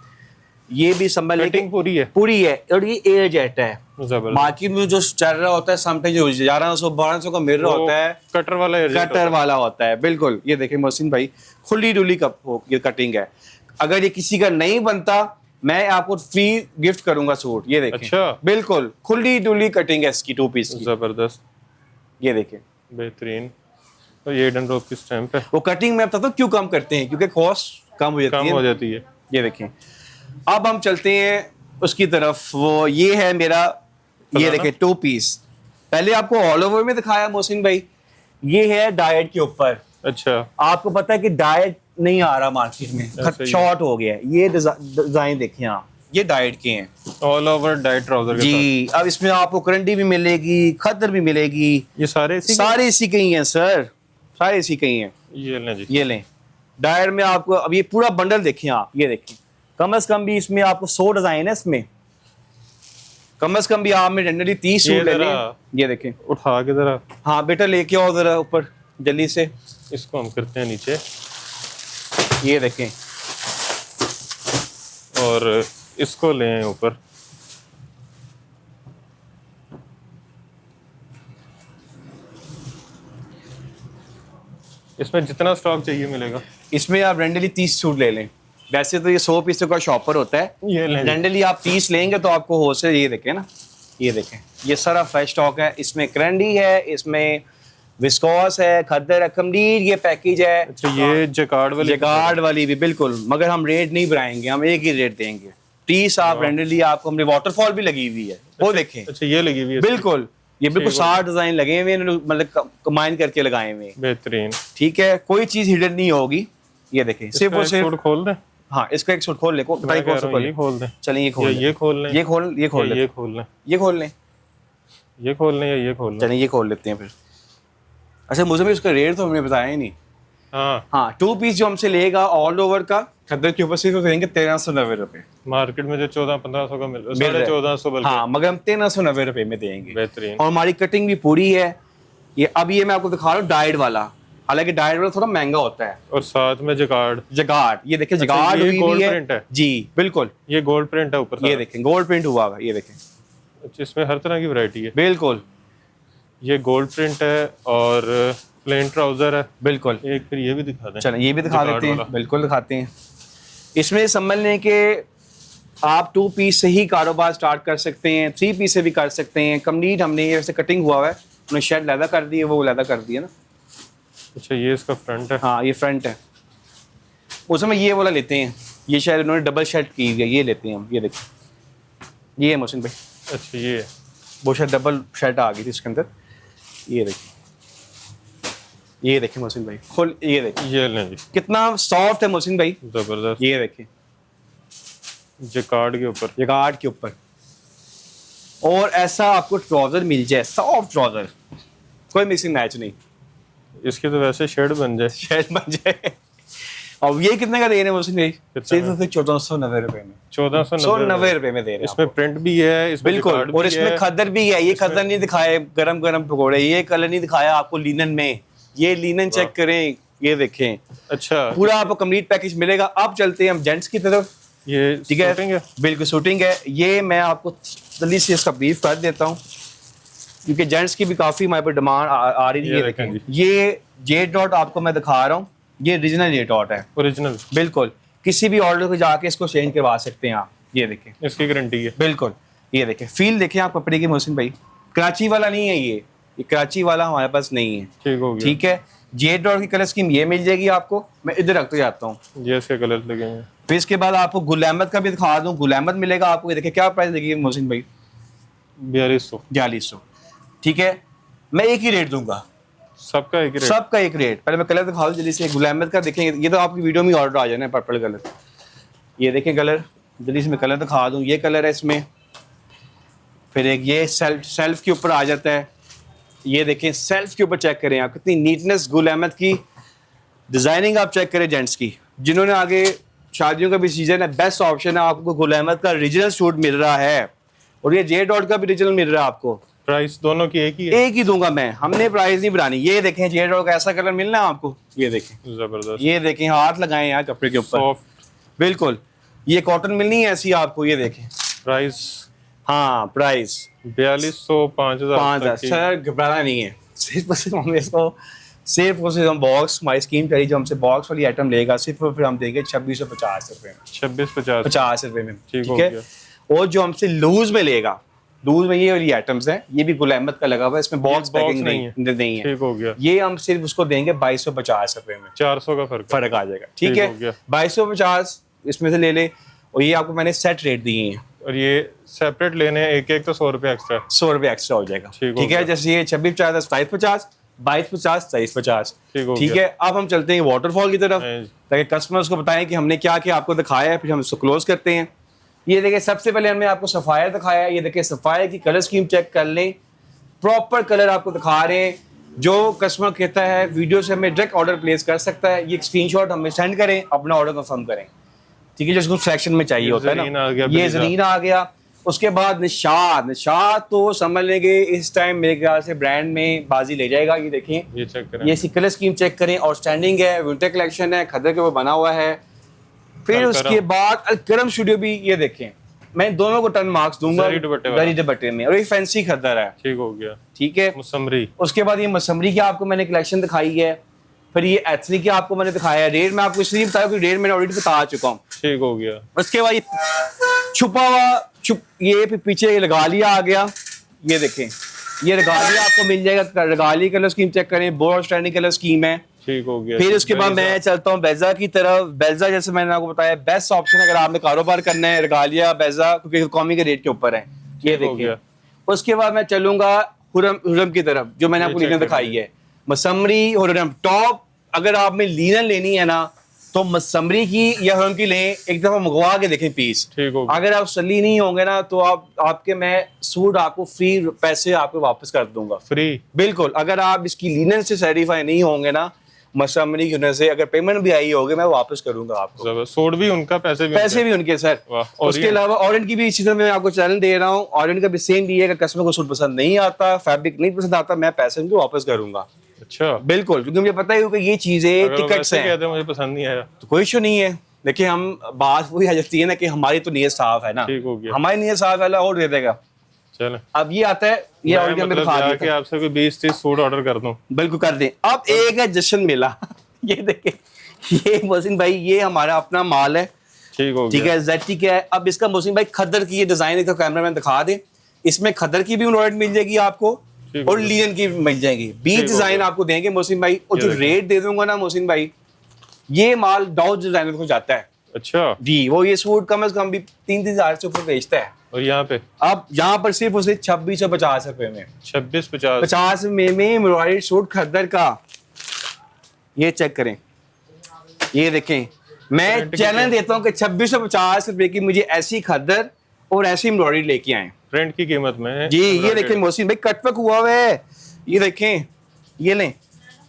ये भी संभल पूरी है, पूरी है, और ये एयर जेट है। मार्केट में जो चल रहा होता है समटाइम जो 1100-1200 का मिल रहा होता है, कटर वाला होता है। बिल्कुल, ये देखें मोहसिन भाई, खुली डुली ये कटिंग है। अगर ये किसी का नहीं बनता, मैं आपको फ्री गिफ्ट करूंगा सूट। ये देखें। अच्छा, बिल्कुल खुली डुली कटिंग है इसकी 2 पीस की। जबरदस्त। ये देखें, बेहतरीन। और ये एडन रॉक की स्टैंप है। वो कटिंग में बताता हूँ क्यों कम करते हैं, क्योंकि कॉस्ट कम हो जाती है। ये देखें। अब हम चलते हैं उसकी तरफ। वो ये है मेरा, ये देखें 2 पीस। पहले आपको ऑल ओवर में दिखाया मोहसिन भाई, ये है डाइट के ऊपर। अच्छा, आपको पता है कि डाइट नहीं आ रहा मार्केट में, शॉर्ट हो गया। ये डिजाइन देखिए आप, ये डाइट के हैं, ऑल ओवर डाइट ट्राउजर के जी। अब इसमें आपको करंडी भी मिलेगी, खद्दर भी मिलेगी। ये सारे इसी के ही हैं सर, सारे इसी के ही हैं। ये लें जी, ये लें। डाइट में आपको अब ये पूरा बंडल देखिए आप, ये देखिए। कम से कम भी इसमें आपको 100 डिजाइन है इसमें। कम से कम भी आप में जनरली 30 सूट ले लें। ये देखें, उठा के जरा। हाँ बेटा, लेके आओ जरा ऊपर जल्दी से। इसको हम करते हैं नीचे। ये देखें, और इसको लें ऊपर। इसमें जितना स्टॉक चाहिए मिलेगा। इसमें आप रेंडली 30 सूट ले लें। वैसे तो ये 100 पीस का शॉपर होता है, ये रेंडली आप 30 लेंगे तो आपको होलसेल। ये देखें ना, ये देखें, ये सारा फ्रेश स्टॉक है। इसमें क्रंडी है, इसमें विस्कोस है, खद्दर, कंप्लीट ये पैकेज है। अच्छा, ये जगार्ड वाली भी बिल्कुल, मगर हम रेट नहीं बढ़ाएंगे, हम एक ही रेट देंगे। 30 आप रेंडली आपको, हमने वाटरफॉल भी लगी हुई है, वो देखें। अच्छा, ये लगी हुई है बिल्कुल, ये बिल्कुल 60 डिजाइन लगे हुए हैं, मतलब कंबाइन करके लगाए हुए हैं। बेहतरीन, ठीक है, कोई चीज हिडन नहीं होगी। ये देखें, सिर्फ और सिर्फ खोल दें। हाँ, इसका एक सूट खोल ले, खोल दें। चलिए, ये खोल लें, ये खोल लें, ये खोल लें, ये खोल लें, ये खोल लें, ये खोल लें, ये खोल लें। चलिए, ये खोल लेते हैं फिर। अच्छा, मुझे भी उसका रेट तो हमने बताया ही नहीं। हाँ, 2 पीस जो हमसे लेगा ऑल ओवर का, खद्दर के ऊपर सिर्फ देंगे 1390 रुपए। मार्केट में जो 1400-1500 का मिल रहा है, 1400। हाँ, मगर हम 1390 रुपए में देंगे। बेहतरीन। और हमारी कटिंग भी पूरी है। ये अब ये मैं आपको दिखा रहा हूँ डाइट वाला, हालांकि डाइट वाला थोड़ा महंगा होता है। और साथ में जगार्ड, ये देखिए, जगार्ड हुई गोल्ड प्रिंट है जी। बिल्कुल, ये गोल्ड प्रिंट है ऊपर, ये देखें, गोल्ड प्रिंट हुआ हुआ, ये देखें। इसमें हर तरह की वैरायटी है। बिल्कुल, ये गोल्ड प्रिंट है और प्लेन ट्राउजर है। बिल्कुल। एक फिर ये भी दिखा दें। चलो ये भी दिखा देते हैं, बिल्कुल दिखाते हैं। इसमें समझ लें कि आप 2 पीस से ही कारोबार स्टार्ट कर सकते हैं, 3 पीस से भी कर सकते हैं। कंप्लीट हमने ये वैसे कटिंग हुआ है, हमने शेड लैदा कर दी है, वो लैदा कर दिया ना। अच्छा ये इसका फ्रंट है। हाँ ये फ्रंट है। उसमें ये वाला लेते हैं, ये शायद उन्होंने डबल शेड की है, ये लेते हैं हम। ये देखिए, ये है मोहसिन भाई। अच्छा ये है, वो शायद डबल शेड आ गई थी इसके अंदर। ये देखिए, ये देखिए मोहसिन भाई, खुल ये देखिए, ये लें जी, कितना सॉफ्ट है मोहसिन भाई, जबरदस्त। ये देखिए, जैकार्ड के ऊपर, जैकार्ड के ऊपर। और ऐसा आपको ट्राउजर मिल जाए, सॉफ्ट ट्राउजर, कोई मिक्सिंग मैच नहीं। इसकी तो वैसे शेड बन जाए, शेड बन जाए। और ये कितने का दे रहे हैं मोहसिन भाई? सिर्फ 1490 रुपए में। 1490 रुपए में दे रहे हैं। इसमें प्रिंट भी है, इसमें बिल्कुल, और इसमें खद्दर भी है। ये खद्दर नहीं दिखाए गरम गरम पकौड़े, ये कलर नहीं दिखाया आपको लिनन में। ये लिनन चेक करें, ये देखें। अच्छा, पूरा आपको कंप्लीट पैकेज मिलेगा। अब चलते हैं हम जेंट्स की तरफ। ये ठीक है, बिल्कुल शूटिंग है। ये मैं आपको जल्दी से इसका ब्रीफ कर देता हूँ, क्योंकि जेंट्स की भी काफी हमारे पर डिमांड आ रही है। देखें, ये जे डॉट आपको मैं दिखा रहा हूँ, ये ओरिजिनल जे डॉट है, ओरिजिनल। बिल्कुल, किसी भी ऑर्डर को जाके इसको चेंज करवा सकते हैं आप। ये देखें, इसकी गारंटी है, बिल्कुल। ये देखें, फील देखें आप कपड़े की मोहसिन भाई। कराची वाला नहीं है ये कराची वाला हमारे पास नहीं है। ठीक हो गया। ठीक है, जे डॉट की कलर स्कीम ये मिल जाएगी आपको। मैं इधर रखते जाता हूँ, ये इसके कलर लगे हैं। फिर इसके बाद आपको गुल अहमद का भी दिखा दूँ। गुल अहमद मिलेगा आपको, ये देखिए क्या प्राइस देगी मोहसिन भाई? 4200। ठीक है, मैं एक ही रेट दूंगा, सबका एक रेट, सबका एक रेट। पहले मैं कलर दिखा दूं जल्दी से। गुल अहमद का देखेंगे, ये तो आपकी वीडियो में ऑर्डर आ जाना है, पर्पल कलर। ये देखें कलर, जल्दी से मैं कलर दिखा दूं। ये कलर है इसमें। फिर एक ये सेल्फ के ऊपर आ जाता है। ये देखें, सेल्फ के ऊपर चेक करें आप, कितनी नीटनेस। गुल अहमद की डिजाइनिंग आप चेक करें जेंट्स की। जिन्होंने आगे शादियों का भी सीजन है, बेस्ट ऑप्शन है आपको। गुल अहमद का ओरिजिनल सूट मिल रहा है, और ये जे डॉट का भी ओरिजिनल मिल रहा है आपको। प्राइस दोनों की एक ही है? एक ही दूंगा मैं, हमने प्राइस नहीं बढ़ानी। ये देखें, जे डॉट का ऐसा कलर मिलना है आपको। ये देखें, जबरदस्त। ये देखें, हाथ लगाए यहाँ कपड़े के ऊपर, सॉफ्ट, बिल्कुल। ये कॉटन मिलनी है ऐसी आपको। ये देखें प्राइस, हाँ प्राइस 4200, 5000। सर घबराना नहीं है, सिर्फ हम इसको सिर्फ उसे हम बॉक्स, हमारी स्कीम करी जो हमसे बॉक्स वाली आइटम लेगा, सिर्फ फिर हम देंगे 2650 रुपए में। 2650 रुपए में, ठीक है। और जो हमसे लूज में लेगा, लूज में ये वाली आइटम्स हैं, ये भी गुल अहमद का लगा हुआ है, इसमें बॉक्स पैकिंग नहीं है। ठीक हो गया। ये हम सिर्फ उसको देंगे 2250 रुपए में। 400 का फर्क आ जाएगा। ठीक है, 2250 इसमें से ले ले। और ये आपको मैंने सेट रेट दिए हैं, और ये सेपरेट लेने हैं एक एक तो 100 रुपए एक्स्ट्रा, 100 रुपए एक्स्ट्रा हो जाएगा। ठीक है, जैसे ये 2650, 2750, 2250, 2350। ठीक है, अब हम चलते हैं वाटरफॉल की तरफ, ताकि कस्टमर्स को बताएं कि हमने क्या क्या आपको दिखाया है, फिर हम इसको क्लोज करते हैं। ये देखिए, सबसे पहले हमने आपको सफायर दिखाया। ये देखिए, सफायर की कलर स्कीम चेक कर लें, प्रॉपर कलर आपको दिखा रहे हैं। जो कस्टमर कहता है वीडियो से हमें डायरेक्ट ऑर्डर प्लेस कर सकता है। ये स्क्रीनशॉट हमें सेंड करें, अपना ऑर्डर कंफर्म करें। ठीक है, जिसको सेक्शन में चाहिए होता है ना। ये जरीन आ गया। उसके बाद निशाद तो समझ लेंगे इस टाइम मेरे ख्याल से ब्रांड में बाजी ले जाएगा। ये देखें, ये चेक करें, ये कलर स्कीम चेक करें, आउटस्टैंडिंग है, विंटर कलेक्शन है, खद्दर के ऊपर बना हुआ है। फिर उसके बाद अलकरम स्टूडियो भी, ये देखें, मैं दोनों को टर्न मार्क्स दूंगा दरी दुपट्टे में, और ये फैंसी खद्दर है। ठीक हो गया। ठीक है, मसमरी। उसके बाद ये मसमरी की आपको मैंने कलेक्शन दिखाई है। फिर ये एथनिक की आपको मैंने दिखाया है। रेट मैं आपको इसलिए बताया कि रेट मैंने ऑलरेडी बता चुका हूँ। ठीक हो गया। उसके बाद ये छुपा हुआ ये पीछे लगा लिया आ गया। ये देखें, ये रगालिया आपको मिल जाएगा। रगाली कलर स्कीम चेक करें, बहुत स्टैंडिंग कलर स्कीम है। ठीक हो गया। फिर उसके बाद मैं चलता हूँ बेजा की तरफ। बेजा जैसे मैंने आपको बताया बेस्ट ऑप्शन है अगर आपने कारोबार करना है, रगालिया बेजा, क्योंकि कौमी के रेट के ऊपर है। ये देखिए, उसके बाद मैं चलूंगा हुरम की तरफ, जो मैंने आपको लीनन दिखाई है। मसमरी हुरम टॉप, अगर आप में लीनन लेनी है ना तो मसमरी की या हुरम की लें, एक दफा मंगवा के देखें पीस। ठीक हो गया। अगर आप सली नहीं होंगे ना तो आपके मैं सूट आपको फ्री पैसे आपको वापस कर दूंगा, फ्री बिल्कुल। अगर आप इसकी लीनन से सेटिस्फाई नहीं होंगे ना, मसमरी की वजह से अगर पेमेंट भी आई होगी मैं वापस करूंगा आपको। सूट भी उनका, पैसे भी उनके सर। उसके अलावा ऑरेंज की भी इसी तरह मैं आपको चैनल दे रहा हूँ। ऑरेंज का भी सेम भी है, अगर कस्टमर को सूट पसंद नहीं आता, फैब्रिक नहीं पसंद आता, मैं पैसे उनको वापस करूंगा। अच्छा, बिल्कुल, क्योंकि मुझे पता है कि ये चीजें टिकट्स हैं। कहते हैं मुझे पसंद नहीं आया तो कोई इशू नहीं है। देखिए, हम बात वही आ जाती है ना कि हमारी तो नीयत साफ है ना। ठीक हो गया। हमारी नीयत साफ है, और दे देगा। चलो अब ये आता है, ये ऑलरेडी हमने दिखा दिया कि आपसे कोई 20-30 सूट ऑर्डर कर दूं। बिल्कुल कर दें। अब एक है जश्न मेला ये देखें, ये मोहसिन भाई ये हमारा अपना माल है, ठीक हो ठीक गया। है, जेटी का है। अब इसका मोहसिन भाई खद्दर की ये डिजाइन है, तो कैमरा मैन दिखा दे, इसमें खद्दर की भी एम्ब्रॉयडरी मिल जाएगी आपको और लिनन की भी मिल जाएगी। 20 डिजाइन आपको देंगे मोहसिन भाई, और जो रेट दे दूंगा ना मोहसिन भाई, ये माल डाउज डिजाइनर को जाता है। अच्छा जी, वो ये सूट कम से कम भी 3-3 हज़ार से ऊपर बेचता है। और यहाँ पे अब यहाँ पर सिर्फ उसे 2650 रुपए में, 26-50 में एम्ब्रॉयडरी सूट खद्दर का, ये चेक करें, ये देखें। मैं चैलेंज देता हूँ कि 2650 रुपए की मुझे ऐसी खद्दर और ऐसी एम्ब्रॉयडरी लेके आए प्रिंट की कीमत में। जी, ये देखें मोहसिन भाई कटवर्क हुआ हुआ है, ये देखें, ये लें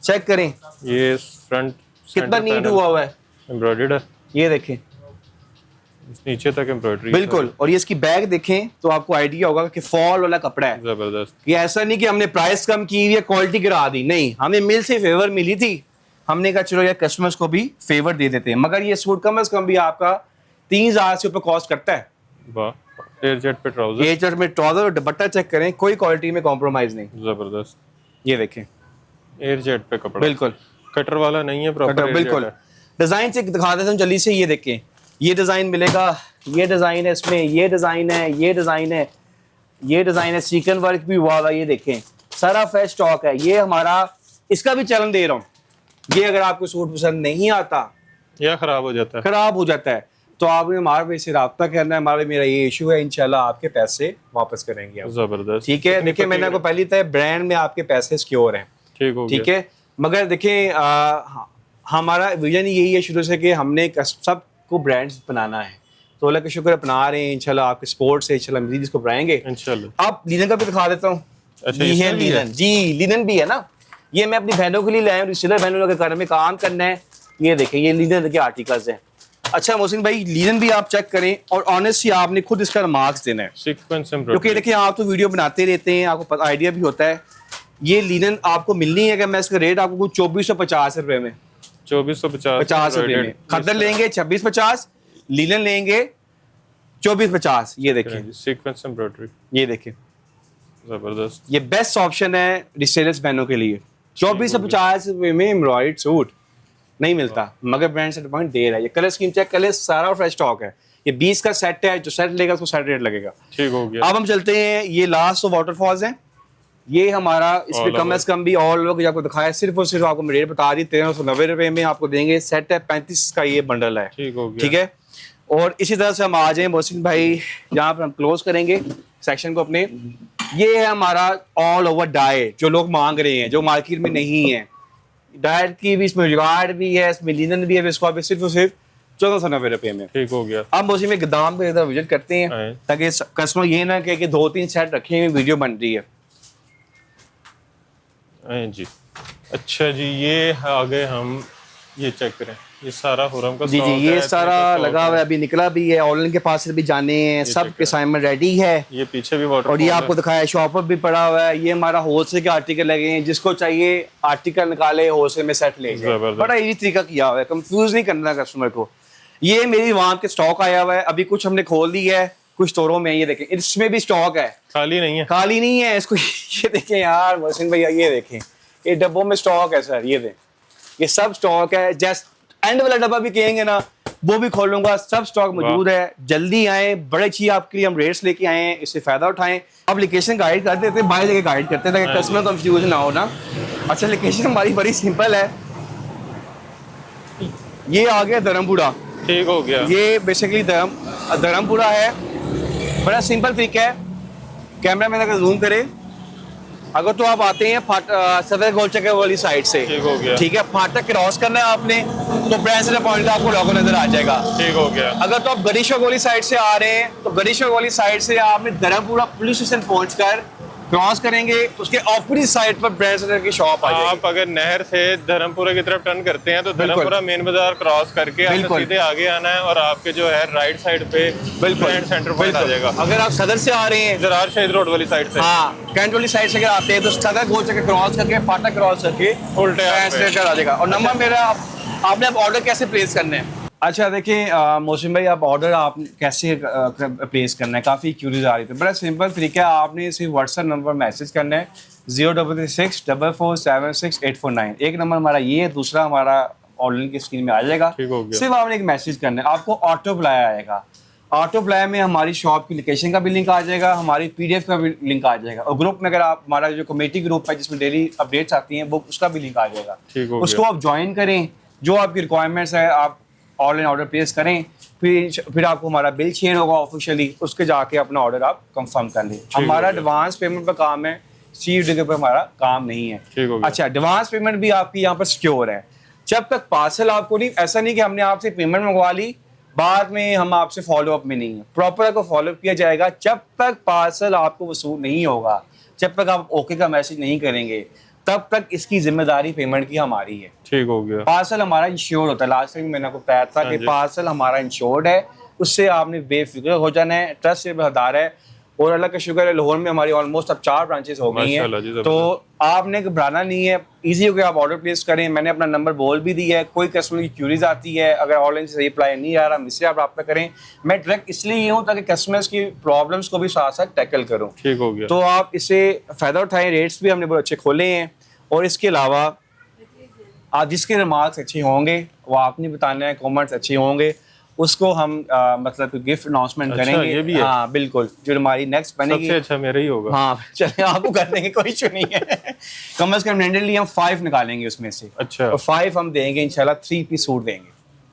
चेक करें, ये फ्रंट कितना नीट हुआ हुआ है, एम्ब्रॉयडर्ड है, ये देखें नीचे तक एम्ब्रॉयडरी बिल्कुल। और ये इसकी बैग देखें तो आपको आइडिया होगा कि फॉल वाला कपड़ा है। जबरदस्त। ये ऐसा नहीं कि हमने प्राइस कम की या क्वालिटी गिरा दी, नहीं, हमें मिल से फेवर मिली थी, हमने कहा चलो यार कस्टमर्स को भी फेवर दे देते हैं। मगर ये सूट कम से कम भी आपका 3000 से ऊपर कॉस्ट करता है। वाह, एयरजेट पे ट्राउजर, एयरजेट में ट्राउजर और दुपट्टा चेक करें, कोई क्वालिटी में कॉम्प्रोमाइज नहीं। जबरदस्त, ये देखें एयरजेट पे कपड़ा, बिल्कुल कटर वाला नहीं है, प्रॉपर बिल्कुल। डिजाइन चेक दिखा देता हूँ जल्दी से, ये देखें, ये डिजाइन मिलेगा, ये डिजाइन है इसमें, ये डिजाइन है, ये डिजाइन है, ये डिजाइन है, सीक्वेंस वर्क भी हुआ हुआ, ये देखें सारा फ्रेश स्टॉक है। ये हमारा, इसका भी चैलेंज दे रहा हूँ, ये अगर आपको सूट पसंद नहीं आता या खराब हो जाता है तो आपने हमारे से रब्ता करना है, हमारे मेरा ये इशू है, इंशाल्लाह आपके पैसे वापस करेंगे आप। जबरदस्त, ठीक है। देखिए मैंने आपको पहले तय ब्रांड में आपके पैसे सिक्योर हैं, ठीक हो ठीक है। मगर देखिए हमारा विजन यही है शुरू से कि हमने सबको ब्रांड्स बनाना है, तो अल्लाह का शुक्र अपना रहे हैं इंशाल्लाह, आपके सपोर्ट से इंशाल्लाह मजीद इसको बढ़ाएंगे इंशाल्लाह। अब लिनन का भी दिखा देता हूँ। अच्छा, ये है लिनन, जी लिनन भी है ना, ये मैं अपनी बहनों के लिए लाया हूँ, रिसेलर बहनों के घर में काम करना है। ये देखें, ये लिनन के आर्टिकल्स हैं। अच्छा मोहसिन भाई, लिनन भी आप चेक करें और ऑनेस्टली आपने खुद इसका मार्क्स देना है, सीक्वेंस एम्ब्रॉयडरी, क्योंकि देखिए आप तो वीडियो बनाते रहते हैं, आपको पता आइडिया भी होता है। ये लिनन आपको मिलनी है कि मैं इसका रेट आपको 2450 रुपए में, 2450 रुपए में। खद्दर लेंगे 2650, लिनन लेंगे 2450। ये देखें सीक्वेंस एम्ब्रॉयडरी, ये देखें जबरदस्त, ये बेस्ट ऑप्शन है रिसेलर्स बहनों के लिए। 2450 रुपए में एम्ब्रॉयडर्ड सूट नहीं मिलता, मगर ब्रांड सेट पॉइंट दे रहा है। ये कलर स्कीम चेक, कलर सारा फ्रेश स्टॉक है। ये 20 का सेट है, जो सेट लेगा उसको सेट रेट लगेगा, ठीक हो गया। अब हम चलते हैं, ये लास्ट वाटरफॉल्स है, ये हमारा इसमें कम से कम भी ऑल ओवर आपको दिखाया, सिर्फ और सिर्फ आपको रेट बता दी 1390 रुपए में आपको देंगे। सेट है 35 का, ये बंडल है, ठीक हो गया, ठीक है। और इसी तरह से हम आ जाए मोहसिन भाई, यहाँ पर हम क्लोज करेंगे सेक्शन को अपने। ये है हमारा ऑल ओवर डाई, जो लोग मांग रहे हैं, जो मार्केट में नहीं है। डायर की भी इसमें जुगाड़ भी है, इसमें लिनन भी है, इसको सिर्फ और सिर्फ 1490 रुपए में, ठीक हो गया। अब मोहसिन में गोदाम पे इधर विजिट करते हैं, ताकि कस्टमर ये ना कहे कि 2-3 सेट रखे हुए वीडियो बन रही है। जी अच्छा जी, ये आ गए हम, ये चेक करें, ये सारा हुरम का जी जी, ये सारा लगा हुआ है, अभी निकला भी है, ऑनलाइन के पास से भी जाने हैं, सब के असाइनमेंट रेडी है। ये पीछे भी वाटर, और ये आपको दिखाया शॉप पर भी पड़ा हुआ है। ये हमारा होलसेल के आर्टिकल लगे हैं, जिसको चाहिए आर्टिकल निकाले, होलसेल में सेट ले जाए। बड़ा इजी तरीका किया हुआ है, कंफ्यूज नहीं करना कस्टमर को। ये मेरी वहां के स्टॉक आया हुआ है, अभी कुछ हमने खोल दी है, कुछ स्टोरों में। ये देखें, इसमें भी स्टॉक है, खाली नहीं है इसको। ये देखें यार मोहसिन भैया, ये देखें, ये डब्बों में स्टॉक है सर, ये देखें, ये सब स्टॉक है। जस्ट एंड वाला डब्बा भी कहेंगे ना, वो भी खोलूंगा, सब स्टॉक मौजूद है। जल्दी आए, बड़े अच्छी आपके लिए हम रेट्स लेके आए हैं, इससे फायदा उठाएं। अब लोकेशन गाइड कर देते हैं, बाहर जगह गाइड करते हैं, ताकि कस्टमर कंफ्यूज ना हो ना। अच्छा, लोकेशन हमारी बड़ी सिंपल है, ये आ गया धर्मपुरा, ठीक हो गया। ये बेसिकली धर्मपुरा है, बड़ा सिंपल तरीका है। कैमरा में अगर जूम करें, अगर तो आप आते हैं सदर गोलचक्कर वाली साइड से, ठीक हो गया, ठीक है, फाटक क्रॉस करना है आपने, तो ब्रांच से पॉइंट आपको लोगो नजर आ जाएगा, ठीक हो गया। अगर तो आप गरीश्वर वाली साइड से आ रहे हैं, तो गरीश्वर वाली साइड से आपने धर्मपुरा पुलिस स्टेशन पहुंचकर क्रॉस करेंगे, तो उसके ऑपोजिट साइड पर ब्रांड सेंटर की शॉप आ जाएगी। आप अगर नहर से धर्मपुरा की तरफ टर्न करते हैं, तो धर्मपुरा मेन बाजार क्रॉस करके आपको सीधे आगे आना है, और आपके जो है राइट साइड पे ब्रांड सेंटर पॉइंट आ जाएगा। अगर आप सदर से आ रहे हैं, जरार शहीद रोड वाली साइड से, हाँ, कैंट वाली साइड से अगर आते हैं, तो सदर गोलचक्कर क्रॉस करके, फाटक क्रॉस करके उल्टे ब्रांड सेंटर आ जाएगा। और नंबर मेरा, आपने अब ऑर्डर कैसे प्लेस करना है, अच्छा देखिए मौसम भाई, आप ऑर्डर आप कैसे प्लेस करना है, काफ़ी क्यूरीज आ रही थी। बड़ा सिंपल तरीका है, आपने सिर्फ व्हाट्सएप नंबर मैसेज करना है 03364476 849। एक नंबर हमारा ये है, दूसरा हमारा ऑनलाइन की स्क्रीन में आ जाएगा। ठीक हो गया। सिर्फ आपने एक मैसेज करना है, आपको ऑटो अप्लाई आएगा। ऑटो अप्लाई में हमारी शॉप की लोकेशन का भी लिंक आ जाएगा, हमारी PDF का भी लिंक आ जाएगा, और ग्रुप में अगर आप, हमारा जो कमेटी ग्रुप है जिसमें डेली अपडेट्स आती हैं, वो उसका भी लिंक आ जाएगा। ठीक हो उसको गया। आप ज्वाइन करें, जो आपकी रिक्वायरमेंट्स है आप ऑनलाइन ऑर्डर प्लेस करें, फिर आपको हमारा बिल शेयर होगा ऑफिशियली, उसके जाके अपना ऑर्डर आप कंफर्म कर लें। हमारा एडवांस पेमेंट पर काम है, COD पर हमारा काम नहीं है। ठीक हो गया। अच्छा, एडवांस पेमेंट भी आपकी यहाँ पर सिक्योर है। जब तक पार्सल आपको नहीं, ऐसा नहीं कि हमने आपसे पेमेंट मंगवा ली बाद में हम आपसे फॉलो अप में नहीं है, प्रॉपर आपको फॉलो अप किया जाएगा। जब तक पार्सल आपको वसूल नहीं होगा, जब तक आप ओके का मैसेज नहीं करेंगे, तब तक इसकी जिम्मेदारी पेमेंट की हमारी है। ठीक हो गया। पार्सल हमारा इंश्योर्ड होता है। लास्ट टाइम मैंने आपको बताया था कि पार्सल हमारा इंश्योर्ड है, उससे आपने बेफिक्र हो जाना है, ट्रस्ट से बरदार है। और अल्लाह का शुक्र है, लाहौर में हमारी ऑलमोस्ट अब 4 ब्रांचेस हो गई माशाल्लाह जी, हैं, जबरदस्त। तो आपने घबराना नहीं है, इजी हो गया, आप ऑर्डर प्लेस करें। मैंने अपना नंबर बोल भी दिया है, कोई कस्टमर की क्यूरीज आती है, अगर ऑनलाइन से रिप्लाई नहीं आ रहा, मुझसे आप रब्ता करें। मैं डायरेक्ट इसलिए ये हूँ ताकि कस्टमर्स की प्रॉब्लम्स को भी साथ साथ टैकल करूँ। ठीक हो गया। तो आप इससे फ़ायदा उठाएं। रेट्स भी हमने बहुत अच्छे खोले हैं, और इसके अलावा आप जिसके रिमार्क्स अच्छे होंगे वो आपने बताना है, कमेंट्स अच्छे होंगे, उसको हम मतलब गिफ्ट अनाउंसमेंट अच्छा, करेंगे। ये भी है? हाँ बिल्कुल, जो हमारी नेक्स्ट बनेगी। सबसे अच्छा मेरा ही होगा। हाँ चलिए, आपको कर देंगे, कोई इशू नहीं है। कम से कम रेंडमली हम 5 निकालेंगे उसमें से, अच्छा। और 5 हम देंगे इंशाल्लाह 3 पीस सूट देंगे।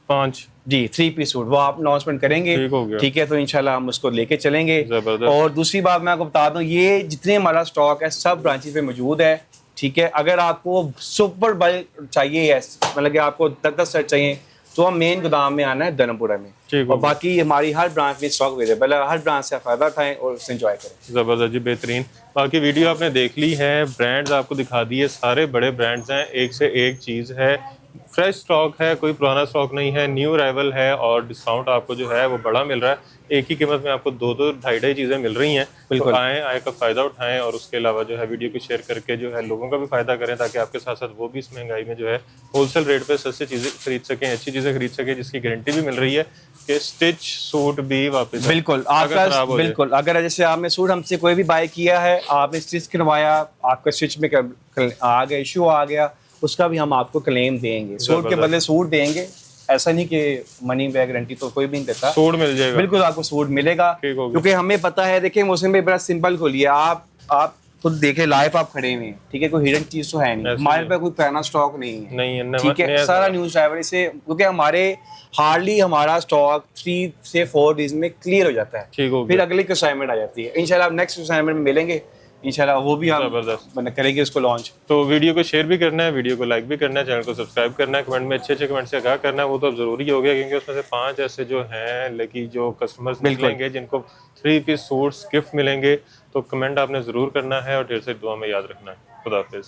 5 जी 3 पीस सूट, वो आप अनाउंसमेंट करेंगे। ठीक हो गया। ठीक है, तो इंशाल्लाह हम उसको लेके चलेंगे। जबरदस्त। और दूसरी बात मैं आपको बता दूं, ये जितने हमारा स्टॉक है सब ब्रांचेस पे मौजूद है। ठीक है, अगर आपको सुपर बल्क चाहिए है, मतलब कि आपको 10-10 सेट चाहिए, तो हम मेन गोदाम में आना है धर्मपुरा में। ठीक हो और गया। बाकी हमारी हर ब्रांच में स्टॉक अवेलेबल है, हर ब्रांच से फायदा उठाएं और उससे एंजॉय करें। ज़बरदस्त जी, बेहतरीन। बाकी वीडियो आपने देख ली है, ब्रांड्स आपको दिखा दिए, सारे बड़े ब्रांड्स हैं, एक से एक चीज़ है, फ्रेश स्टॉक है, कोई पुराना स्टॉक नहीं है, न्यू अराइवल है, और डिस्काउंट आपको जो है वो बड़ा मिल रहा है। एक ही कीमत में आपको 2-2, 2.5 चीज़ें मिल रही हैं। तो आए का फ़ायदा उठाएं, और उसके अलावा जो है वीडियो को शेयर करके जो है लोगों का भी फ़ायदा करें, ताकि आपके साथ साथ वो भी इस महंगाई में जो है होलसेल रेट पे सस्ती चीज़ें खरीद सकें, अच्छी चीज़ें खरीद सकें, जिसकी गारंटी भी मिल रही है कि स्टिच सूट भी वापस बिल्कुल आपका, बिल्कुल अगर जैसे आपने सूट हमसे कोई भी बाय किया है, आपने स्टिच करवाया, आपका स्टिच में आ गया, इशू आ गया, उसका भी हम आपको क्लेम देंगे। सूट के बदले सूट देंगे, ऐसा नहीं कि मनी बैक गारंटी तो कोई भी नहीं देता, सूट मिल जाएगा। बिल्कुल आपको सूट मिलेगा, क्योंकि हमें पता है। देखिए मौसम भाई, बड़ा सिंपल खोलिए, आप खुद देखे, लाइव आप खड़े हुए हैं, ठीक है, कोई हिडन चीज तो है नहीं, हमारे पास कोई पुराना स्टॉक नहीं है, ठीक है, सारा न्यूज़ ड्राइवर से, क्योंकि हमारे हार्डली हमारा स्टॉक 3 से 4 डेज में क्लियर हो जाता है, फिर अगली असाइनमेंट आ जाती है। इंशाल्लाह आप नेक्स्ट असाइनमेंट में मिलेंगे, इंशाल्लाह वो भी हम करेंगे उसको लॉन्च। तो वीडियो को शेयर भी करना है, वीडियो को लाइक भी करना है, चैनल को सब्सक्राइब करना है, कमेंट में अच्छे कमेंट से आगाह करना है, वो तो अब जरूरी हो गया, क्योंकि उसमें से 5 ऐसे जो हैं लकी जो कस्टमर्स मिलेंगे जिनको 3 पीस सूट्स गिफ्ट मिलेंगे। तो कमेंट आपने ज़रूर करना है, और ढेर से दुआ में याद रखना है। खुदा हाफिज़।